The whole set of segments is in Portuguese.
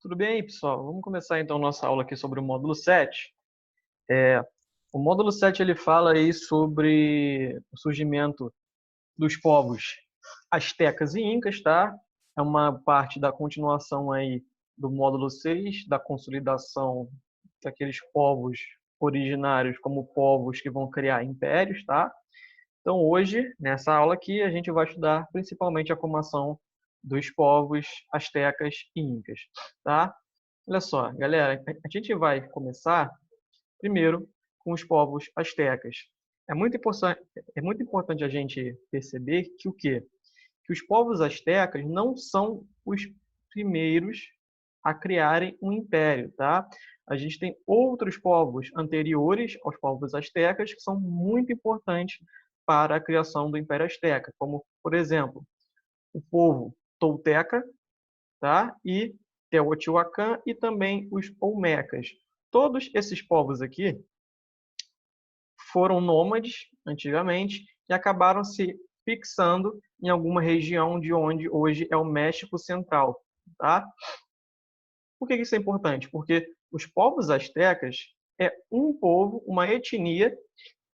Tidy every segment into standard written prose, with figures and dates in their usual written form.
Tudo bem aí, pessoal? Vamos começar então nossa aula aqui sobre o módulo 7. O módulo 7 ele fala aí sobre o surgimento dos povos astecas e incas, tá? É uma parte da continuação aí do módulo 6, da consolidação daqueles povos originários como povos que vão criar impérios, tá? Então hoje, nessa aula aqui, a gente vai estudar principalmente a formação dos povos astecas e incas, tá? Olha só, galera, a gente vai começar primeiro com os povos astecas. É muito importante a gente perceber que o quê? Que os povos astecas não são os primeiros a criarem um império, tá? A gente tem outros povos anteriores aos povos astecas que são muito importantes para a criação do Império Azteca, como, por exemplo, o povo tolteca, tá? E Teotihuacan e também os Olmecas. Todos esses povos aqui foram nômades antigamente e acabaram se fixando em alguma região de onde hoje é o México Central, tá? Por que isso é importante? Porque os povos astecas é um povo, uma etnia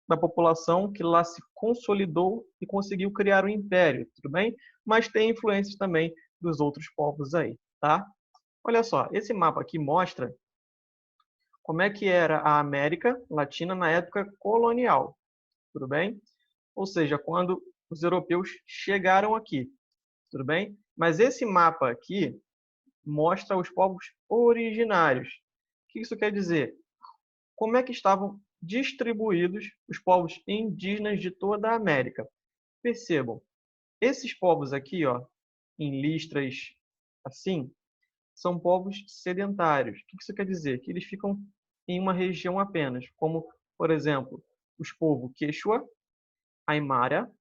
da população que lá se consolidou e conseguiu criar um império, tudo bem? Mas tem influências também dos outros povos aí, tá? Olha só, esse mapa aqui mostra como é que era a América Latina na época colonial, tudo bem? Ou seja, quando os europeus chegaram aqui, tudo bem? Mas esse mapa aqui mostra os povos originários. O que isso quer dizer? Como é que estavam distribuídos os povos indígenas de toda a América? Percebam, esses povos aqui, ó, em listras assim, são povos sedentários. O que isso quer dizer? Que eles ficam em uma região apenas, como, por exemplo, os povos Quechua, Aimara,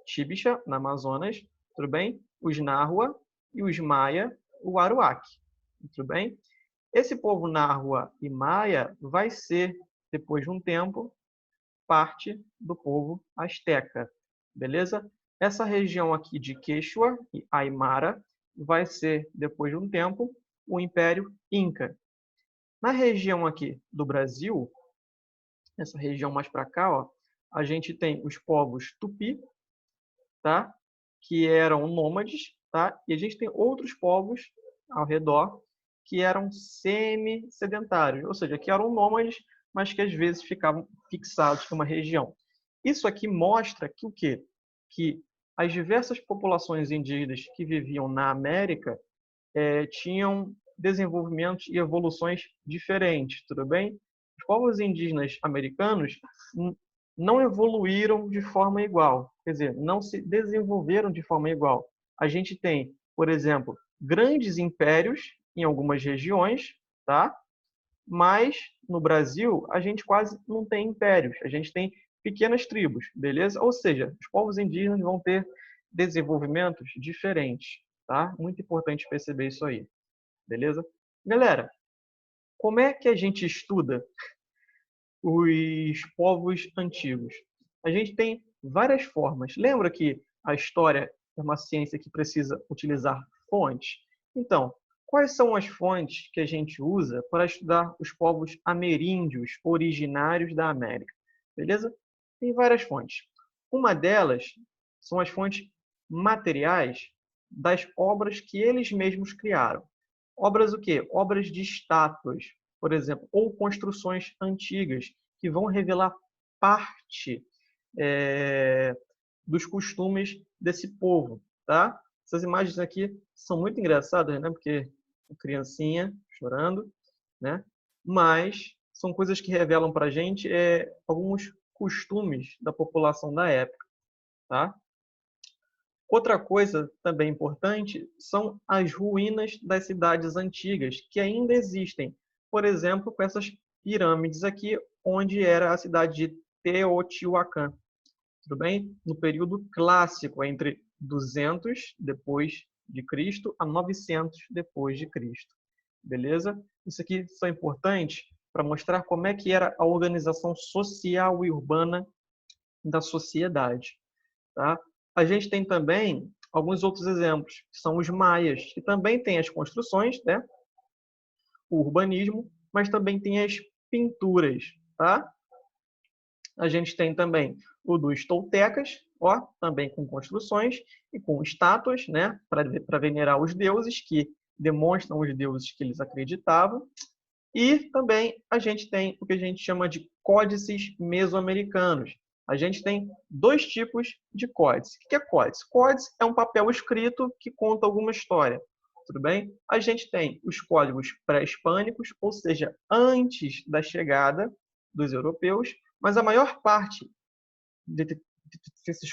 Tibicha, na Amazonas, tudo bem? Os Nahua e os Maia, o Aruac, tudo bem? Esse povo Nahua e Maia vai ser, depois de um tempo, parte do povo Azteca, beleza? Essa região aqui de Quechua e Aimara vai ser, depois de um tempo, o Império Inca. Na região aqui do Brasil, essa região mais para cá, ó, a gente tem os povos Tupi, tá? Que eram nômades, tá? E a gente tem outros povos ao redor que eram semi-sedentários, ou seja, que eram nômades, mas que às vezes ficavam fixados em uma região. Isso aqui mostra que o quê? Que as diversas populações indígenas que viviam na América tinham desenvolvimentos e evoluções diferentes, tudo bem? Os povos indígenas americanos não evoluíram de forma igual, quer dizer, não se desenvolveram de forma igual. A gente tem, por exemplo, grandes impérios em algumas regiões, tá? Mas no Brasil a gente quase não tem impérios, a gente tem pequenas tribos, beleza? Ou seja, os povos indígenas vão ter desenvolvimentos diferentes, tá? Muito importante perceber isso aí, beleza? Galera, como é que a gente estuda os povos antigos? A gente tem várias formas. Lembra que a história é uma ciência que precisa utilizar fontes? Então, quais são as fontes que a gente usa para estudar os povos ameríndios originários da América? Beleza? Tem várias fontes. Uma delas são as fontes materiais das obras que eles mesmos criaram. Obras o quê? Obras de estátuas, por exemplo, ou construções antigas que vão revelar parte dos costumes desse povo, tá? Essas imagens aqui são muito engraçadas, né? Porque a criancinha chorando, né? Mas são coisas que revelam para a gente alguns costumes da população da época, tá? Outra coisa também importante são as ruínas das cidades antigas, que ainda existem. Por exemplo, com essas pirâmides aqui, onde era a cidade de Teotihuacan, tudo bem? No período clássico, entre 200 depois de Cristo a 900 depois de Cristo. Beleza? Isso aqui são importantes para mostrar como é que era a organização social e urbana da sociedade, tá? A gente tem também alguns outros exemplos, que são os maias, que também têm as construções, né? o urbanismo, mas também tem as pinturas, tá? A gente tem também o dos toltecas, ó, também com construções e com estátuas, né, para venerar os deuses, que demonstram os deuses que eles acreditavam. E também a gente tem o que a gente chama de códices mesoamericanos. A gente tem dois tipos de códice. O que é códice? Códice é um papel escrito que conta alguma história. Tudo bem? A gente tem os códigos pré-hispânicos, ou seja, antes da chegada dos europeus, mas a maior parte desses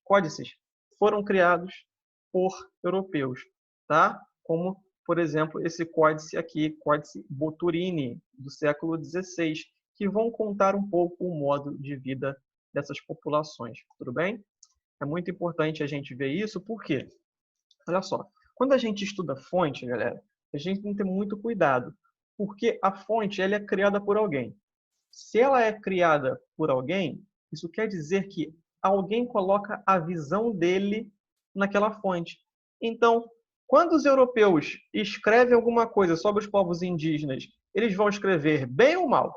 códices foram criados por europeus, tá? Como, por exemplo, esse códice aqui, Códice Boturini, do século XVI, que vão contar um pouco o modo de vida dessas populações, tudo bem? É muito importante a gente ver isso, porque, olha só, quando a gente estuda fonte, galera, a gente tem que ter muito cuidado, porque a fonte ela é criada por alguém. Se ela é criada por alguém, isso quer dizer que alguém coloca a visão dele naquela fonte. Então, quando os europeus escrevem alguma coisa sobre os povos indígenas, eles vão escrever bem ou mal?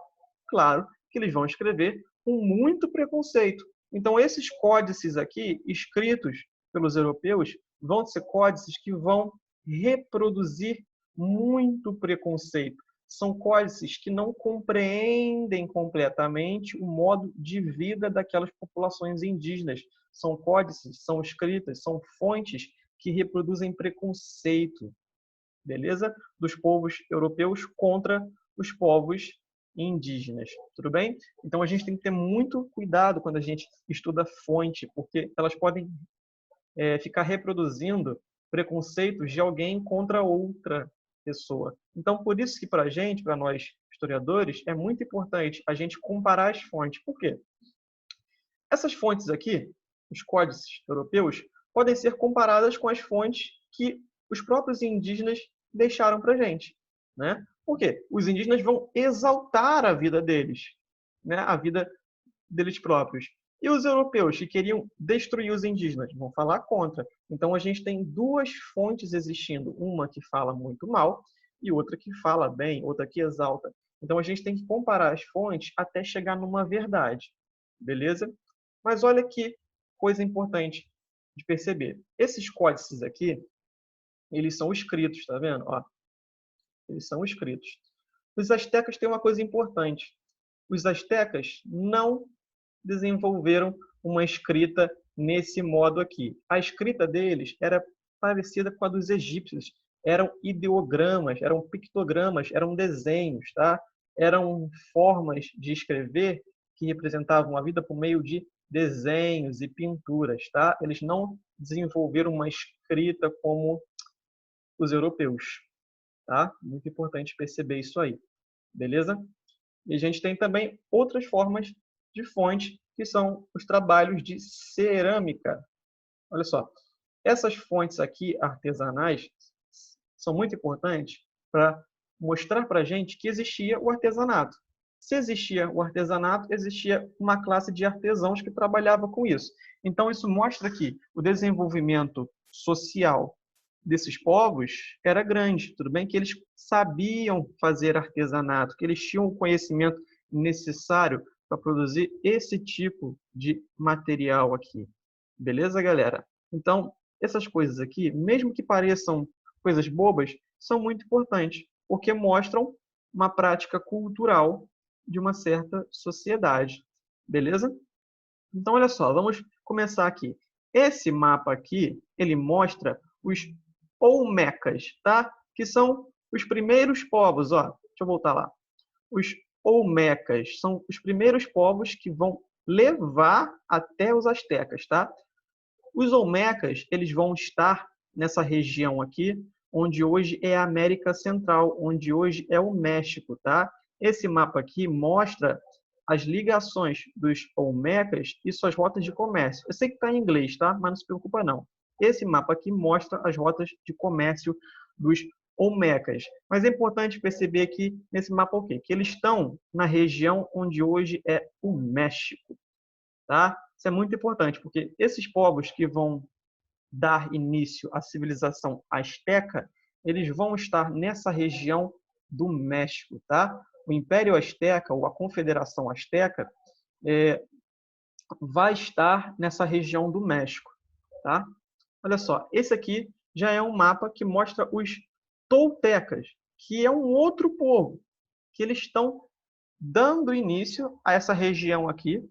Claro que eles vão escrever com muito preconceito. Então, esses códices aqui, escritos pelos europeus, vão ser códices que vão reproduzir muito preconceito. São códices que não compreendem completamente o modo de vida daquelas populações indígenas. São códices, são escritas, são fontes que reproduzem preconceito, beleza? Dos povos europeus contra os povos indígenas, tudo bem? Então a gente tem que ter muito cuidado quando a gente estuda fonte, porque elas podem ficar reproduzindo preconceitos de alguém contra outra pessoa. Então, por isso que para a gente, para nós historiadores, é muito importante a gente comparar as fontes. Por quê? Essas fontes aqui, os códices europeus, podem ser comparadas com as fontes que os próprios indígenas deixaram para a gente, né? Por quê? Os indígenas vão exaltar a vida deles, né? A vida deles próprios. E os europeus que queriam destruir os indígenas vão falar contra. Então a gente tem duas fontes existindo, uma que fala muito mal e outra que fala bem, outra que exalta. Então a gente tem que comparar as fontes até chegar numa verdade, beleza? Mas olha que coisa importante de perceber. Esses códices aqui, eles são escritos, tá vendo? Ó, eles são escritos. Os astecas têm uma coisa importante. Os astecas não desenvolveram uma escrita nesse modo aqui. A escrita deles era parecida com a dos egípcios. Eram ideogramas, eram pictogramas, eram desenhos, tá? Eram formas de escrever que representavam a vida por meio de desenhos e pinturas, tá? Eles não desenvolveram uma escrita como os europeus, tá? Muito importante perceber isso aí, beleza? E a gente tem também outras formas de fonte, que são os trabalhos de cerâmica. Olha só, essas fontes aqui artesanais são muito importantes para mostrar para a gente que existia o artesanato. Se existia o artesanato, existia uma classe de artesãos que trabalhava com isso. Então, isso mostra que o desenvolvimento social desses povos era grande. Tudo bem que eles sabiam fazer artesanato, que eles tinham o conhecimento necessário para produzir esse tipo de material aqui. Beleza, galera? Então, essas coisas aqui, mesmo que pareçam coisas bobas, são muito importantes, porque mostram uma prática cultural de uma certa sociedade. Beleza? Então, olha só, vamos começar aqui. Esse mapa aqui, ele mostra os Olmecas, tá? Que são os primeiros povos, ó. Deixa eu voltar lá. Os Olmecas são os primeiros povos que vão levar até os astecas, tá? Os Olmecas, eles vão estar nessa região aqui, onde hoje é a América Central, onde hoje é o México, tá? Esse mapa aqui mostra as ligações dos Olmecas e suas rotas de comércio. Eu sei que está em inglês, tá? Mas não se preocupa não. Esse mapa aqui mostra as rotas de comércio dos Olmecas. Mas é importante perceber aqui nesse mapa o quê? Que eles estão na região onde hoje é o México, tá? Isso é muito importante, porque esses povos que vão dar início à civilização asteca, eles vão estar nessa região do México, tá? O Império Azteca, ou a Confederação Azteca, vai estar nessa região do México, tá? Olha só, esse aqui já é um mapa que mostra os toltecas, que é um outro povo, que eles estão dando início a essa região aqui,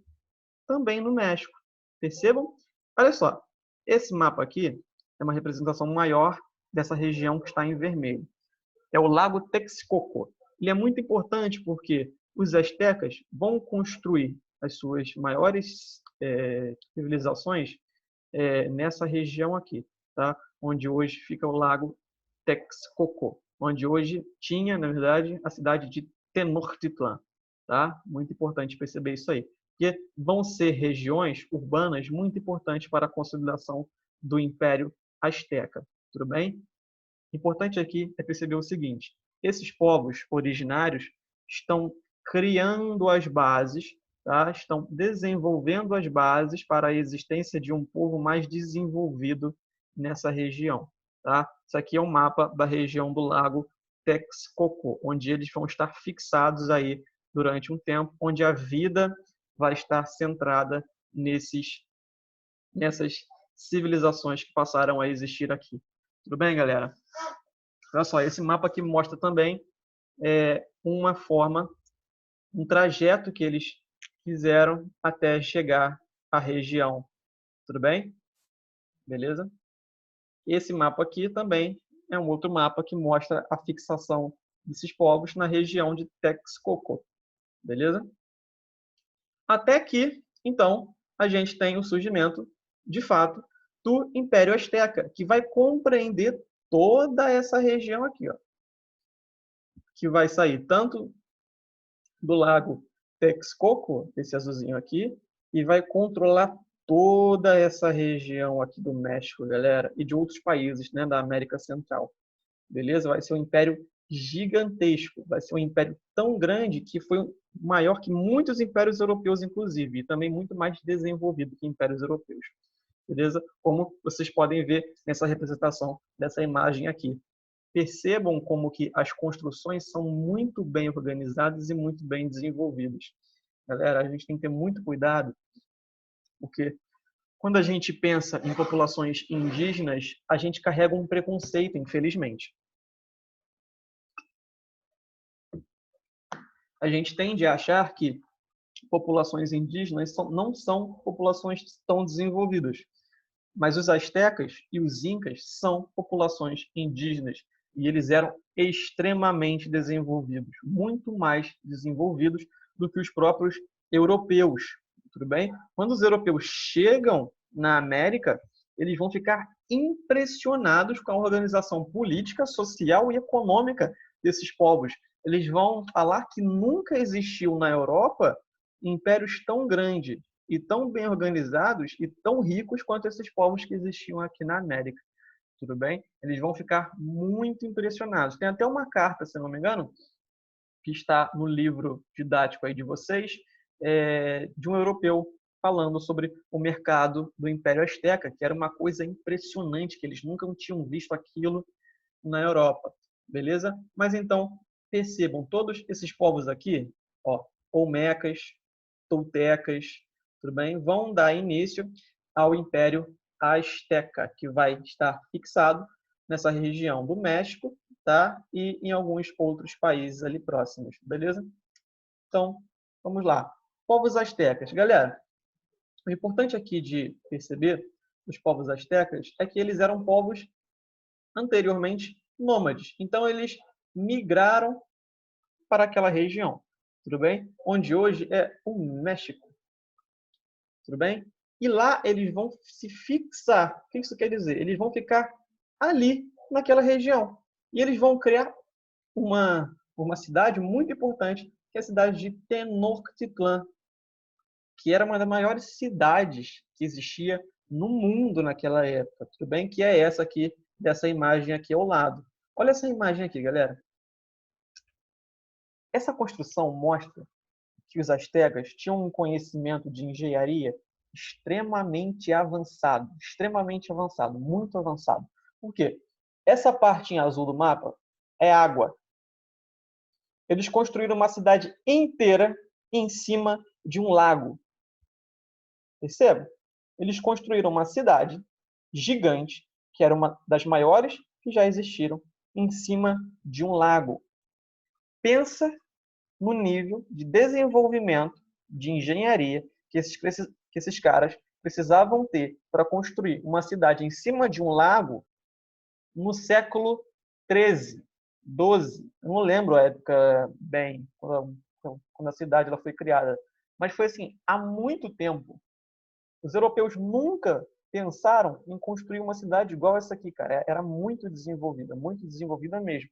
também no México. Percebam? Olha só, esse mapa aqui é uma representação maior dessa região que está em vermelho. É o Lago Texcoco. Ele é muito importante porque os astecas vão construir as suas maiores civilizações nessa região aqui, tá? Onde hoje fica o Lago Texcoco, onde hoje tinha, na verdade, a cidade de Tenochtitlan, tá? Muito importante perceber isso aí. Porque vão ser regiões urbanas muito importantes para a consolidação do Império Azteca, tudo bem? Importante aqui é perceber o seguinte: esses povos originários estão criando as bases, tá? Estão desenvolvendo as bases para a existência de um povo mais desenvolvido nessa região, tá? Isso aqui é um mapa da região do Lago Texcoco, onde eles vão estar fixados aí durante um tempo, onde a vida vai estar centrada nessas civilizações que passaram a existir aqui. Tudo bem, galera? Olha só, esse mapa aqui mostra também uma forma, um trajeto que eles fizeram até chegar à região. Tudo bem? Beleza? Esse mapa aqui também é um outro mapa que mostra a fixação desses povos na região de Texcoco. Beleza? Até que, então, a gente tem o surgimento, de fato, do Império Azteca, que vai compreender toda essa região aqui, ó, que vai sair tanto do Lago Texcoco, esse azulzinho aqui, e vai controlar toda essa região aqui do México, galera, e de outros países, né, da América Central. Beleza? Vai ser um império gigantesco, vai ser um império tão grande que foi maior que muitos impérios europeus, inclusive, e também muito mais desenvolvido que impérios europeus. Beleza? Como vocês podem ver nessa representação dessa imagem aqui. Percebam como que as construções são muito bem organizadas e muito bem desenvolvidas. Galera, a gente tem que ter muito cuidado, porque quando a gente pensa em populações indígenas, a gente carrega um preconceito, infelizmente. A gente tende a achar que populações indígenas não são populações tão desenvolvidas. Mas os astecas e os incas são populações indígenas e eles eram extremamente desenvolvidos, muito mais desenvolvidos do que os próprios europeus, tudo bem? Quando os europeus chegam na América, eles vão ficar impressionados com a organização política, social e econômica desses povos. Eles vão falar que nunca existiu na Europa impérios tão grandes e tão bem organizados e tão ricos quanto esses povos que existiam aqui na América. Tudo bem? Eles vão ficar muito impressionados. Tem até uma carta, se não me engano, que está no livro didático aí de vocês, de um europeu falando sobre o mercado do Império Azteca, que era uma coisa impressionante, que eles nunca tinham visto aquilo na Europa. Beleza? Mas então, percebam, todos esses povos aqui, ó, olmecas, toltecas, tudo bem? Vão dar início ao Império Azteca, que vai estar fixado nessa região do México, tá? E em alguns outros países ali próximos, beleza? Então, vamos lá. Povos astecas. Galera, o importante aqui de perceber dos povos astecas é que eles eram povos anteriormente nômades. Então, eles migraram para aquela região, tudo bem? Onde hoje é o México. Tudo bem? E lá eles vão se fixar. O que isso quer dizer? Eles vão ficar ali, naquela região. E eles vão criar uma cidade muito importante, que é a cidade de Tenochtitlan, que era uma das maiores cidades que existia no mundo naquela época. Tudo bem? Que é essa aqui, dessa imagem aqui ao lado. Olha essa imagem aqui, galera. Essa construção mostra que os astecas tinham um conhecimento de engenharia extremamente avançado, muito avançado. Por quê? Essa parte em azul do mapa é água. Eles construíram uma cidade inteira em cima de um lago. Perceba? Eles construíram uma cidade gigante, que era uma das maiores que já existiram, em cima de um lago. Pensa no nível de desenvolvimento de engenharia que esses caras precisavam ter para construir uma cidade em cima de um lago no século 13, 12. Eu não lembro a época bem, quando a cidade ela foi criada. Mas foi assim, há muito tempo. Os europeus nunca pensaram em construir uma cidade igual essa aqui, cara. Era muito desenvolvida mesmo.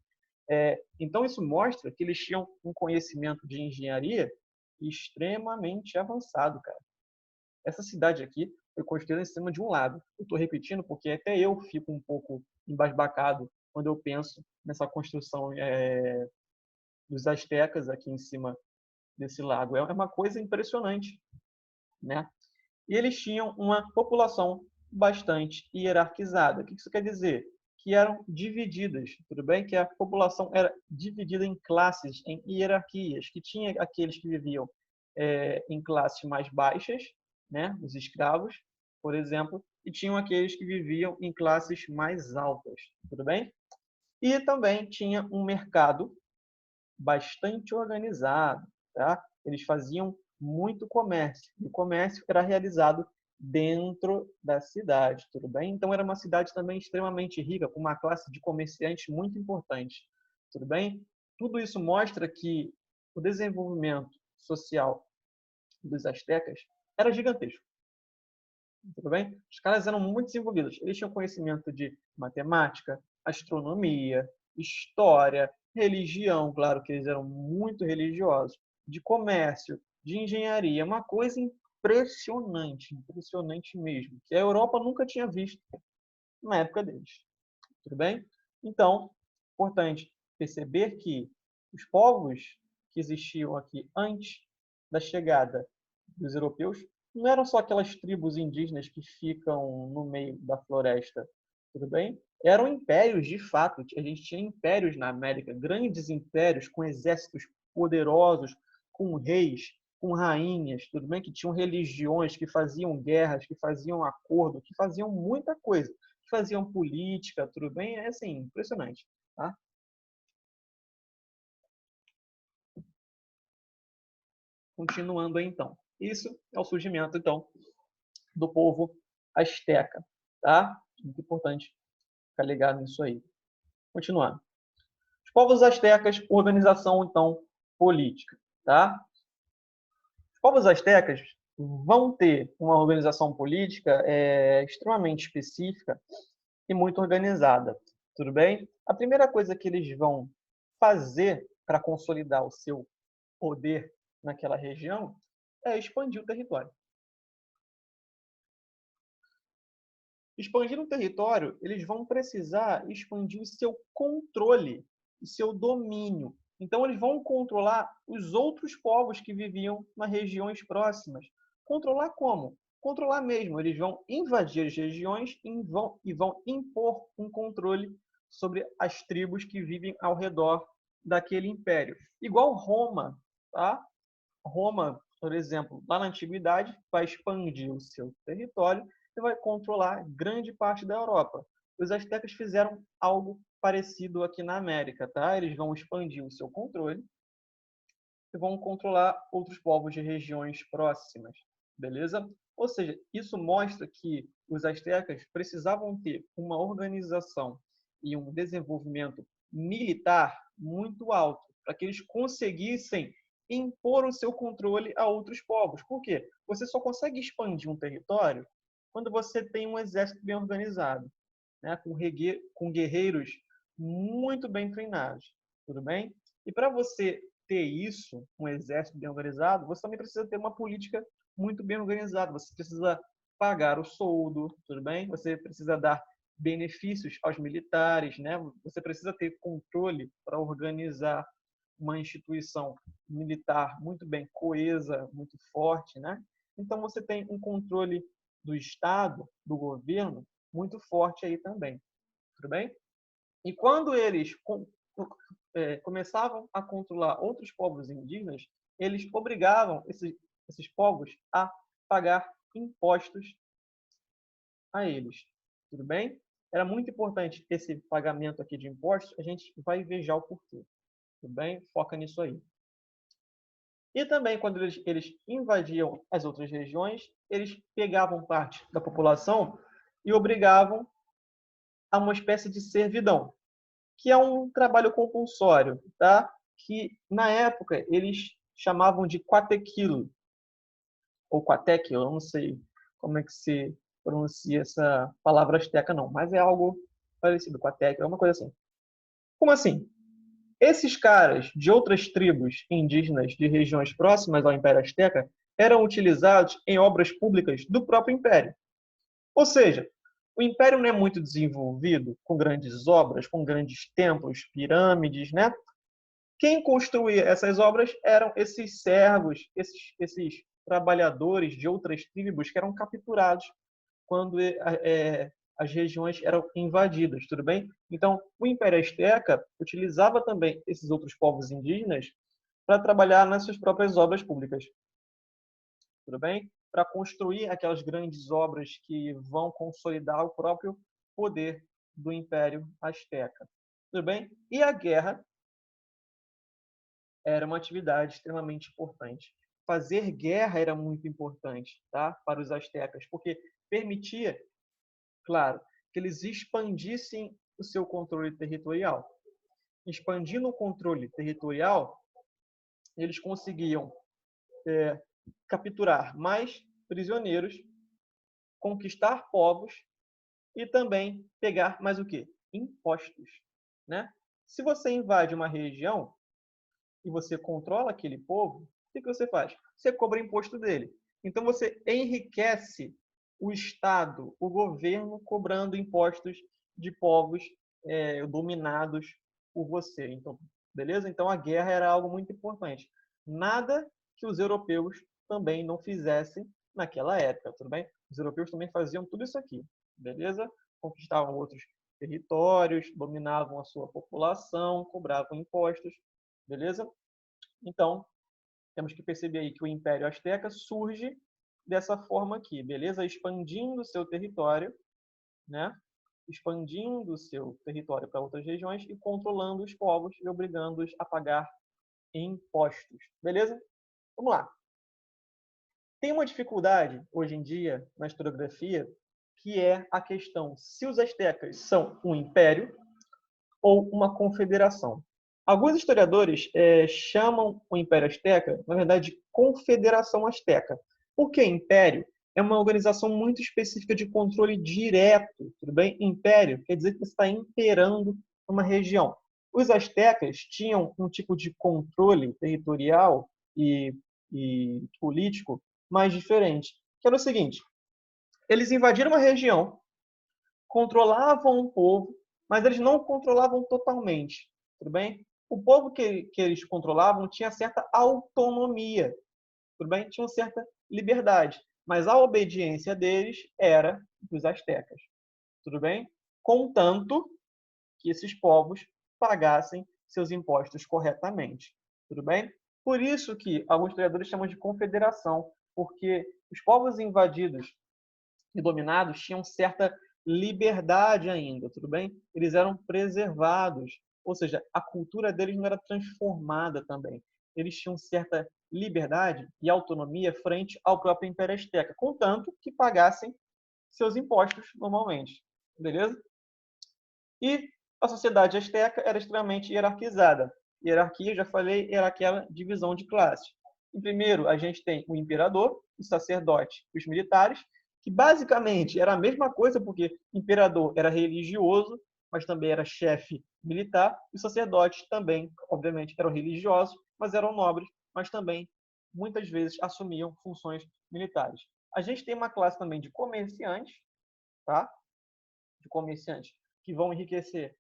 Então, isso mostra que eles tinham um conhecimento de engenharia extremamente avançado, cara. Essa cidade aqui foi construída em cima de um lago. Eu estou repetindo porque até eu fico um pouco embasbacado quando eu penso nessa construção dos astecas aqui em cima desse lago. É uma coisa impressionante, né? E eles tinham uma população bastante hierarquizada. O que isso quer dizer? Que eram divididas, tudo bem? Que a população era dividida em classes, em hierarquias, que tinha aqueles que viviam em classes mais baixas, né? Os escravos, por exemplo, e tinham aqueles que viviam em classes mais altas, tudo bem? E também tinha um mercado bastante organizado, tá? Eles faziam muito comércio. E o comércio era realizado dentro da cidade, tudo bem? Então era uma cidade também extremamente rica, com uma classe de comerciantes muito importante, tudo bem? Tudo isso mostra que o desenvolvimento social dos astecas era gigantesco, tudo bem? Os caras eram muito desenvolvidos. Eles tinham conhecimento de matemática, astronomia, história, religião, claro que eles eram muito religiosos, de comércio, de engenharia, uma coisa impressionante, impressionante mesmo, que a Europa nunca tinha visto na época deles. Tudo bem? Então, importante perceber que os povos que existiam aqui antes da chegada dos europeus não eram só aquelas tribos indígenas que ficam no meio da floresta, tudo bem? Eram impérios de fato. A gente tinha impérios na América, grandes impérios com exércitos poderosos, com reis, com rainhas, tudo bem? Que tinham religiões, que faziam guerras, que faziam acordo, que faziam muita coisa, que faziam política, tudo bem? É assim, impressionante, tá? Continuando aí, então. Isso é o surgimento, então, do povo asteca, tá? Muito importante ficar ligado nisso aí. Continuando. Os povos astecas, organização, então, política, tá? Os povos astecas vão ter uma organização política extremamente específica e muito organizada, tudo bem? A primeira coisa que eles vão fazer para consolidar o seu poder naquela região é expandir o território. Expandir o território, eles vão precisar expandir o seu controle, o seu domínio. Então, eles vão controlar os outros povos que viviam nas regiões próximas. Controlar como? Controlar mesmo. Eles vão invadir as regiões e vão impor um controle sobre as tribos que vivem ao redor daquele império. Igual Roma, tá? Roma, por exemplo, lá na antiguidade, vai expandir o seu território e vai controlar grande parte da Europa. Os astecas fizeram algo parecido aqui na América, tá? Eles vão expandir o seu controle e vão controlar outros povos de regiões próximas, beleza? Ou seja, isso mostra que os astecas precisavam ter uma organização e um desenvolvimento militar muito alto para que eles conseguissem impor o seu controle a outros povos. Por quê? Você só consegue expandir um território quando você tem um exército bem organizado, né? Com guerreiros muito bem treinados, tudo bem? E para você ter isso, um exército bem organizado, você também precisa ter uma política muito bem organizada. Você precisa pagar o soldo, tudo bem? Você precisa dar benefícios aos militares, né? Você precisa ter controle para organizar uma instituição militar muito bem coesa, muito forte, né? Então você tem um controle do Estado, do governo, muito forte aí também, tudo bem? E quando eles começavam a controlar outros povos indígenas, eles obrigavam esses povos a pagar impostos a eles. Tudo bem? Era muito importante esse pagamento aqui de impostos, a gente vai ver já o porquê. Tudo bem? Foca nisso aí. E também, quando eles invadiam as outras regiões, eles pegavam parte da população e obrigavam a uma espécie de servidão, que é um trabalho compulsório, tá? Que, na época, eles chamavam de quatequilo, ou quatequilo, eu não sei como é que se pronuncia essa palavra asteca, não, mas é algo parecido, quatequilo, é uma coisa assim. Como assim? Esses caras de outras tribos indígenas de regiões próximas ao Império Azteca eram utilizados em obras públicas do próprio Império. Ou seja, o Império não é muito desenvolvido com grandes obras, com grandes templos, pirâmides, né? Quem construía essas obras eram esses servos, esses trabalhadores de outras tribos que eram capturados quando as regiões eram invadidas, tudo bem? Então, o Império Azteca utilizava também esses outros povos indígenas para trabalhar nas suas próprias obras públicas, tudo bem? Para construir aquelas grandes obras que vão consolidar o próprio poder do Império Azteca, tudo bem? E a guerra era uma atividade extremamente importante. Fazer guerra era muito importante, tá? Para os astecas, porque permitia, claro, que eles expandissem o seu controle territorial. Expandindo o controle territorial, eles conseguiam capturar mais prisioneiros, conquistar povos e também pegar mais o quê? Impostos, né? Se você invade uma região e você controla aquele povo, o que você faz? Você cobra imposto dele. Então você enriquece o Estado, o governo, cobrando impostos de povos dominados por você. Então, beleza? Então a guerra era algo muito importante. Nada que os europeus também não fizessem naquela época, tudo bem? Os europeus também faziam tudo isso aqui, beleza? Conquistavam outros territórios, dominavam a sua população, cobravam impostos, beleza? Então, temos que perceber aí que o Império Azteca surge dessa forma aqui, beleza? Expandindo o seu território, né? Expandindo o seu território para outras regiões e controlando os povos e obrigando-os a pagar impostos, beleza? Vamos lá. Tem uma dificuldade hoje em dia na historiografia que é a questão se os astecas são um império ou uma confederação. Alguns historiadores chamam o Império Azteca, na verdade, de Confederação Azteca. Por que império? É uma organização muito específica de controle direto, tudo bem? Império quer dizer que você está imperando uma região. Os astecas tinham um tipo de controle territorial e político mais diferente, que era o seguinte: eles invadiram uma região, controlavam um povo, mas eles não controlavam totalmente, tudo bem? O povo que eles controlavam tinha certa autonomia, tudo bem? Tinha certa liberdade, mas a obediência deles era dos astecas, tudo bem? Contanto que esses povos pagassem seus impostos corretamente, tudo bem? Por isso que alguns historiadores chamam de confederação, porque os povos invadidos e dominados tinham certa liberdade ainda, tudo bem? Eles eram preservados, ou seja, a cultura deles não era transformada também. Eles tinham certa liberdade e autonomia frente ao próprio Império Azteca, contanto que pagassem seus impostos normalmente, beleza? E a sociedade azteca era extremamente hierarquizada. Hierarquia, já falei, era aquela divisão de classes. Em primeiro, a gente tem o imperador, o sacerdote e os militares, que basicamente era a mesma coisa, porque o imperador era religioso, mas também era chefe militar, e os sacerdotes também, obviamente, eram religiosos, mas eram nobres, mas também muitas vezes assumiam funções militares. A gente tem uma classe também de comerciantes, tá? De comerciantes que vão enriquecer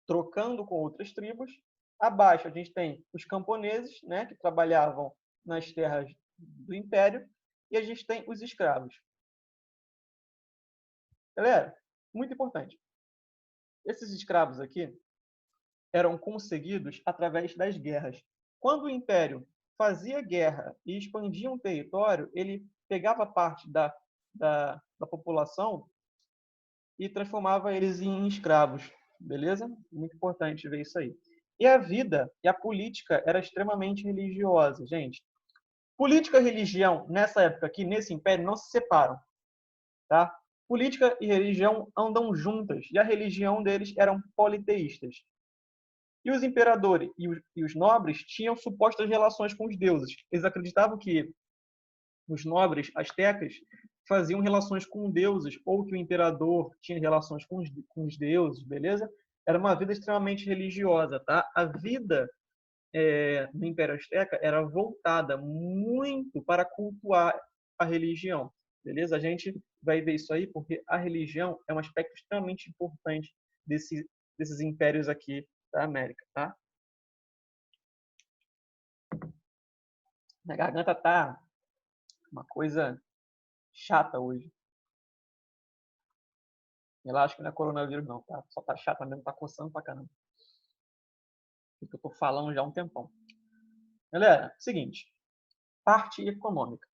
trocando com outras tribos. Abaixo a gente tem os camponeses, né, que trabalhavam nas terras do Império, e a gente tem os escravos. Galera, muito importante. Esses escravos aqui, eram conseguidos através das guerras. Quando o Império fazia guerra e expandia um território, ele pegava parte da população e transformava eles em escravos. Beleza? Muito importante ver isso aí. E a vida e a política era extremamente religiosa, gente. Política e religião, nessa época aqui, nesse império, não se separam. Tá? Política e religião andam juntas, e a religião deles eram politeístas. E os imperadores e os nobres tinham supostas relações com os deuses. Eles acreditavam que os nobres astecas faziam relações com deuses, ou que o imperador tinha relações com os deuses, beleza? Era uma vida extremamente religiosa, tá? A vida no Império Azteca era voltada muito para cultuar a religião, beleza? A gente vai ver isso aí porque a religião é um aspecto extremamente importante desses impérios aqui da América, tá? Minha garganta tá uma coisa chata hoje. Relaxa que não é coronavírus não, tá? Só tá chata mesmo, tá coçando pra caramba. Porque eu tô falando já há um tempão. Galera, seguinte, parte econômica.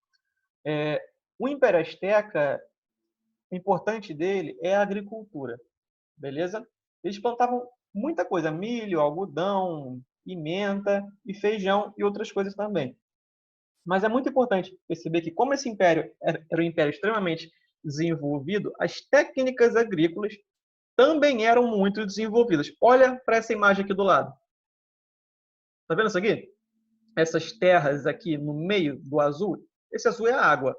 O Império Azteca, o importante dele é a agricultura, beleza? Eles plantavam muita coisa, milho, algodão, pimenta e feijão e outras coisas também. Mas é muito importante perceber que, como esse império era um império extremamente desenvolvido, as técnicas agrícolas também eram muito desenvolvidas. Olha para essa imagem aqui do lado. Tá vendo isso aqui? Essas terras aqui no meio do azul, esse azul é a água.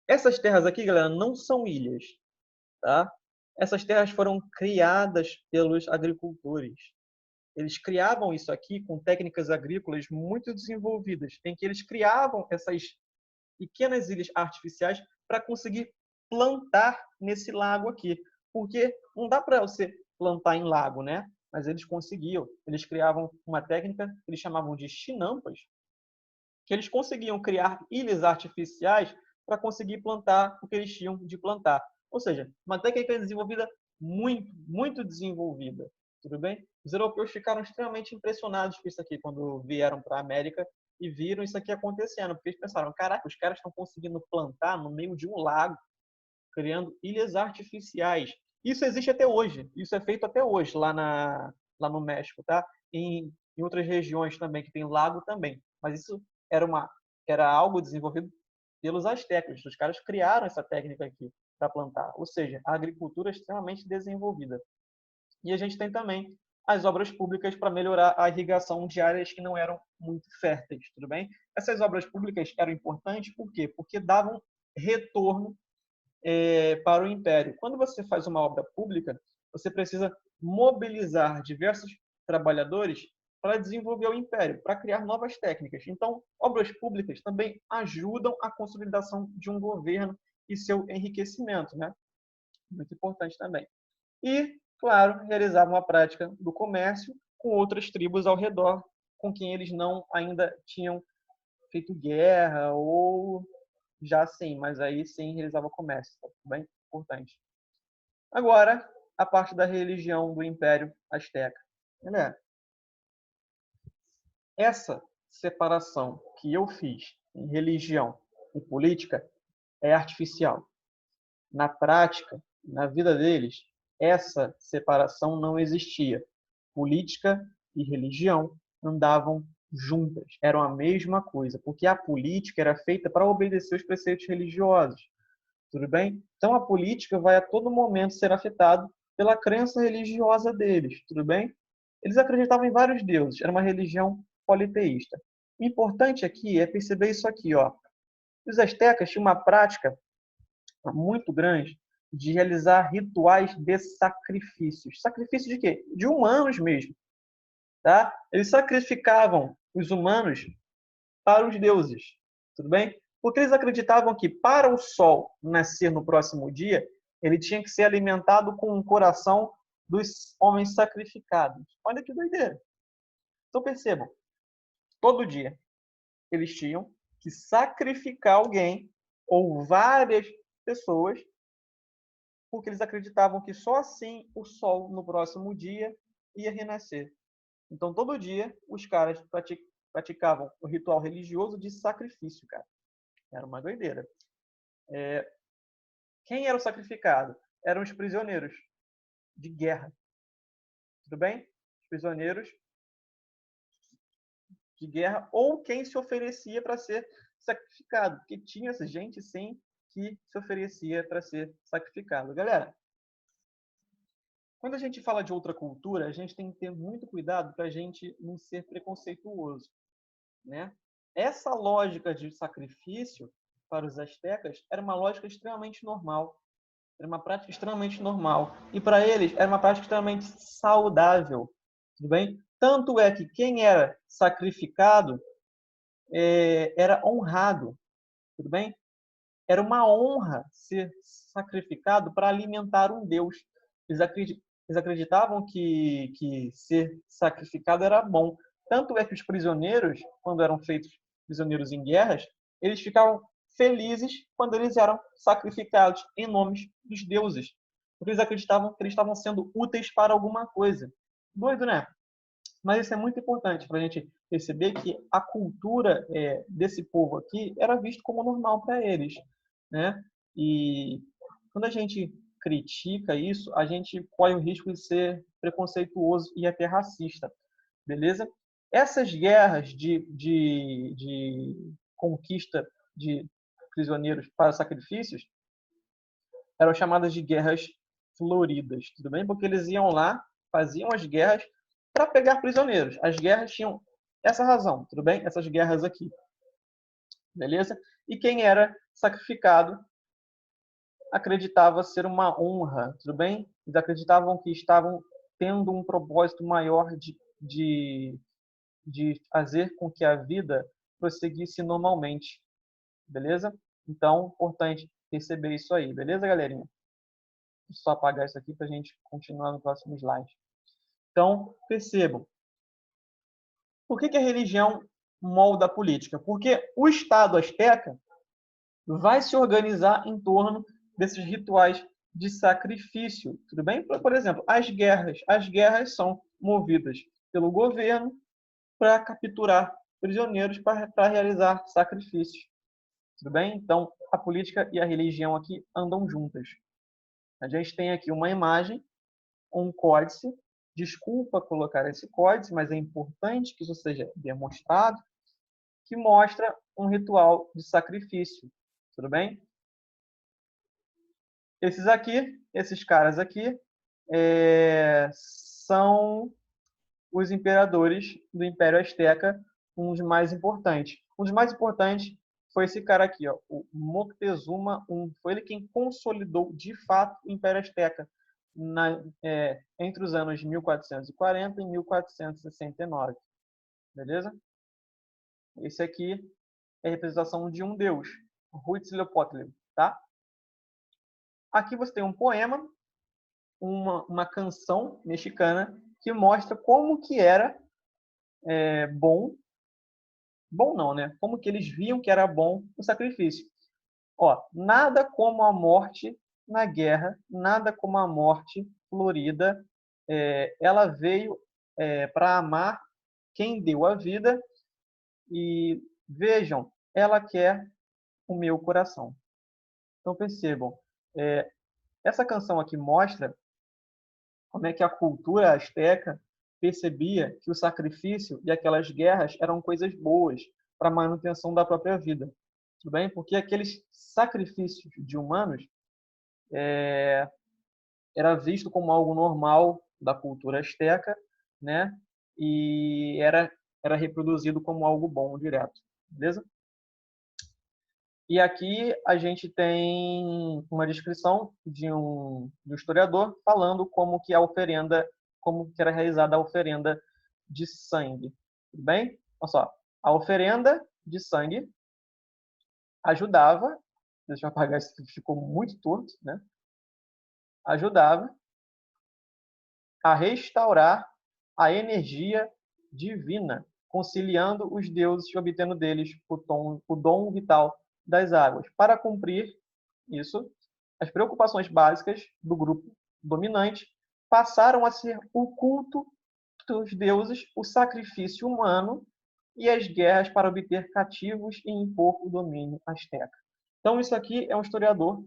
Essas terras aqui, galera, não são ilhas, tá? Essas terras foram criadas pelos agricultores. Eles criavam isso aqui com técnicas agrícolas muito desenvolvidas, em que eles criavam essas pequenas ilhas artificiais para conseguir plantar nesse lago aqui. Porque não dá para você plantar em lago, né? Mas eles conseguiam. Eles criavam uma técnica que eles chamavam de chinampas, que eles conseguiam criar ilhas artificiais para conseguir plantar o que eles tinham de plantar. Ou seja, uma técnica desenvolvida muito desenvolvida. Tudo bem? Os europeus ficaram extremamente impressionados com isso aqui quando vieram para a América e viram isso aqui acontecendo, porque eles pensaram, caraca, os caras estão conseguindo plantar no meio de um lago, criando ilhas artificiais. Isso existe até hoje, isso é feito até hoje lá no México, tá? Em outras regiões também, que tem lago também. Mas isso era algo desenvolvido pelos astecas. Os caras criaram essa técnica aqui para plantar. Ou seja, a agricultura é extremamente desenvolvida. E a gente tem também as obras públicas para melhorar a irrigação de áreas que não eram muito férteis, tudo bem? Essas obras públicas eram importantes por quê? Porque davam retorno para o império. Quando você faz uma obra pública, você precisa mobilizar diversos trabalhadores para desenvolver o império, para criar novas técnicas. Então, obras públicas também ajudam a consolidação de um governo e seu enriquecimento, né? Muito importante também. E, claro, realizavam a prática do comércio com outras tribos ao redor, com quem eles não ainda tinham feito guerra ou já sim, mas aí sim realizava comércio, tá? Bem importante. Agora, a parte da religião do Império Azteca. Né? Essa separação que eu fiz em religião e política é artificial. Na prática, na vida deles, essa separação não existia. Política e religião andavam juntas, eram a mesma coisa, porque a política era feita para obedecer os preceitos religiosos. Tudo bem? Então a política vai a todo momento ser afetada pela crença religiosa deles, tudo bem? Eles acreditavam em vários deuses, era uma religião politeísta. O importante aqui é perceber isso aqui, ó. Os astecas tinham uma prática muito grande de realizar rituais de sacrifícios. Sacrifício de quê? De humanos mesmo, tá? Eles sacrificavam os humanos para os deuses, tudo bem? Porque eles acreditavam que para o sol nascer no próximo dia, ele tinha que ser alimentado com o coração dos homens sacrificados. Olha que doideira. Então percebam, todo dia eles tinham que sacrificar alguém ou várias pessoas, porque eles acreditavam que só assim o sol no próximo dia ia renascer. Então, todo dia, os caras praticavam o ritual religioso de sacrifício, cara. Era uma doideira. Quem era o sacrificado? Eram os prisioneiros de guerra. Tudo bem? Os prisioneiros de guerra ou quem se oferecia para ser sacrificado. Porque tinha essa gente, sim, que se oferecia para ser sacrificado. Galera, quando a gente fala de outra cultura, a gente tem que ter muito cuidado para a gente não ser preconceituoso, né? Essa lógica de sacrifício para os astecas era uma lógica extremamente normal, era uma prática extremamente normal. E para eles era uma prática extremamente saudável, tudo bem? Tanto é que quem era sacrificado era honrado, tudo bem? Era uma honra ser sacrificado para alimentar um Deus. Eles acreditavam que ser sacrificado era bom. Tanto é que os prisioneiros, quando eram feitos prisioneiros em guerras, eles ficavam felizes quando eles eram sacrificados em nome dos deuses. Porque eles acreditavam que eles estavam sendo úteis para alguma coisa. Doido, né? Mas isso é muito importante para a gente perceber que a cultura desse povo aqui era visto como normal para eles, né? E quando a gente critica isso, a gente corre o risco de ser preconceituoso e até racista, beleza? Essas guerras de conquista de prisioneiros para sacrifícios eram chamadas de guerras floridas, tudo bem? Porque eles iam lá, faziam as guerras para pegar prisioneiros. As guerras tinham essa razão, tudo bem? Essas guerras aqui, beleza? E quem era sacrificado acreditava ser uma honra, tudo bem? Eles acreditavam que estavam tendo um propósito maior de fazer com que a vida prosseguisse normalmente, beleza? Então, importante perceber isso aí, beleza, galerinha? Vou só apagar isso aqui para a gente continuar no próximo slide. Então, percebam. Por que a religião molda a política? Porque o Estado asteca vai se organizar em torno desses rituais de sacrifício, tudo bem? Por exemplo, as guerras. As guerras são movidas pelo governo para capturar prisioneiros para realizar sacrifícios, tudo bem? Então, a política e a religião aqui andam juntas. A gente tem aqui uma imagem, um códice. Desculpa colocar esse códice, mas é importante que isso seja demonstrado, que mostra um ritual de sacrifício. Tudo bem? Esses caras aqui, são os imperadores do Império Azteca, um dos mais importantes. Um dos mais importantes foi esse cara aqui, ó, o Moctezuma I. Foi ele quem consolidou, de fato, o Império Azteca entre os anos 1440 e 1469. Beleza? Esse aqui é a representação de um deus, Huitzilopochtli, tá? Aqui você tem um poema, uma canção mexicana que mostra como que era bom não, né? Como que eles viam que era bom o sacrifício. Ó, nada como a morte na guerra, nada como a morte florida. Ela veio para amar quem deu a vida e vejam, ela quer o meu coração. Então percebam, essa canção aqui mostra como é que a cultura asteca percebia que o sacrifício e aquelas guerras eram coisas boas para a manutenção da própria vida. Tudo bem? Porque aqueles sacrifícios de humanos era visto como algo normal da cultura asteca, né? E era reproduzido como algo bom direto. Beleza? E aqui a gente tem uma descrição de um historiador falando como que a oferenda, como que era realizada a oferenda de sangue. Tudo bem? Olha só, a oferenda de sangue ajudava, deixa eu apagar isso que ficou muito torto, né? Ajudava a restaurar a energia divina, conciliando os deuses e obtendo deles o dom vital das águas. Para cumprir isso, as preocupações básicas do grupo dominante passaram a ser o culto dos deuses, o sacrifício humano e as guerras para obter cativos e impor o domínio asteca. Então, isso aqui é um historiador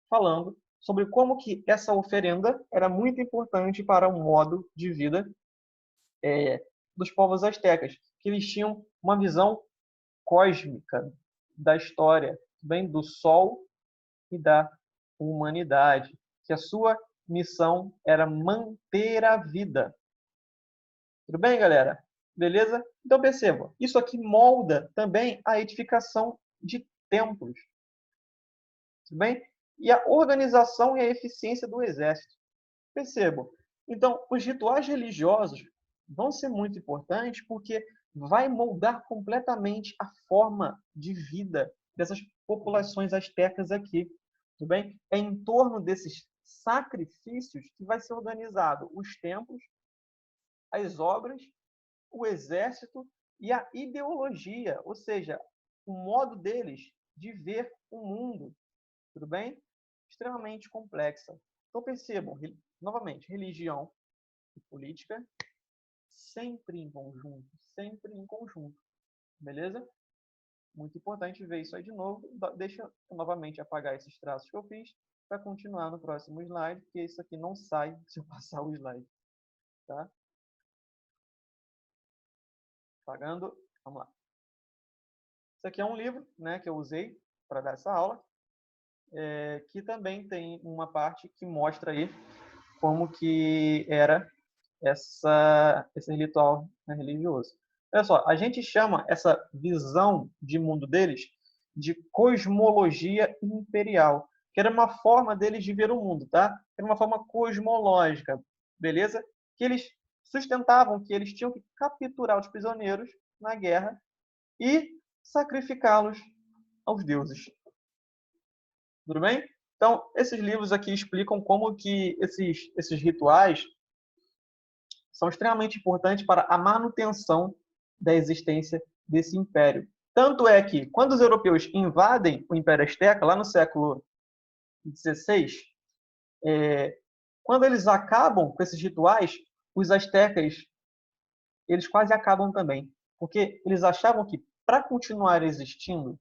falando sobre como que essa oferenda era muito importante para o modo de vida dos povos astecas, que eles tinham uma visão cósmica da história, bem do sol e da humanidade, que a sua missão era manter a vida. Tudo bem, galera? Beleza? Então perceba, isso aqui molda também a edificação de templos. Tudo bem? E a organização e a eficiência do exército. Percebam. Então, os rituais religiosos vão ser muito importantes porque vai moldar completamente a forma de vida dessas populações astecas aqui. Tudo bem? É em torno desses sacrifícios que vai ser organizado os templos, as obras, o exército e a ideologia, ou seja, o modo deles de ver o mundo. Tudo bem? Extremamente complexa. Então percebam, novamente, religião e política sempre em conjunto, sempre em conjunto. Beleza? Muito importante ver isso aí de novo. Deixa eu novamente apagar esses traços que eu fiz para continuar no próximo slide, porque isso aqui não sai se eu passar o slide. Tá? Apagando. Vamos lá. Isso aqui é um livro, né, que eu usei para dar essa aula, que também tem uma parte que mostra aí como que era esse ritual, né, religioso. Olha só, a gente chama essa visão de mundo deles de cosmologia imperial, que era uma forma deles de ver o mundo, tá? Era uma forma cosmológica, beleza? Que eles sustentavam que eles tinham que capturar os prisioneiros na guerra e sacrificá-los aos deuses. Tudo bem? Então, esses livros aqui explicam como que esses rituais são extremamente importantes para a manutenção da existência desse império. Tanto é que, quando os europeus invadem o Império Azteca, lá no século XVI, quando eles acabam com esses rituais, os astecas eles quase acabam também. Porque eles achavam que, para continuar existindo,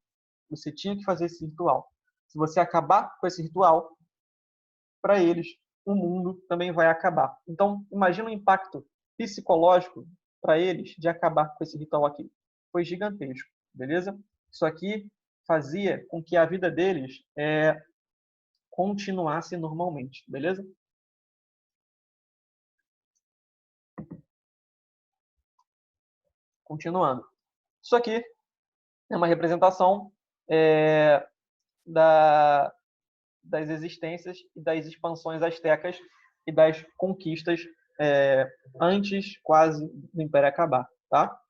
você tinha que fazer esse ritual. Se você acabar com esse ritual, para eles, o mundo também vai acabar. Então, imagina o impacto psicológico para eles de acabar com esse ritual aqui. Foi gigantesco, beleza? Isso aqui fazia com que a vida deles continuasse normalmente, beleza? Continuando. Isso aqui é uma representação das existências e das expansões astecas e das conquistas antes quase do Império acabar, tá?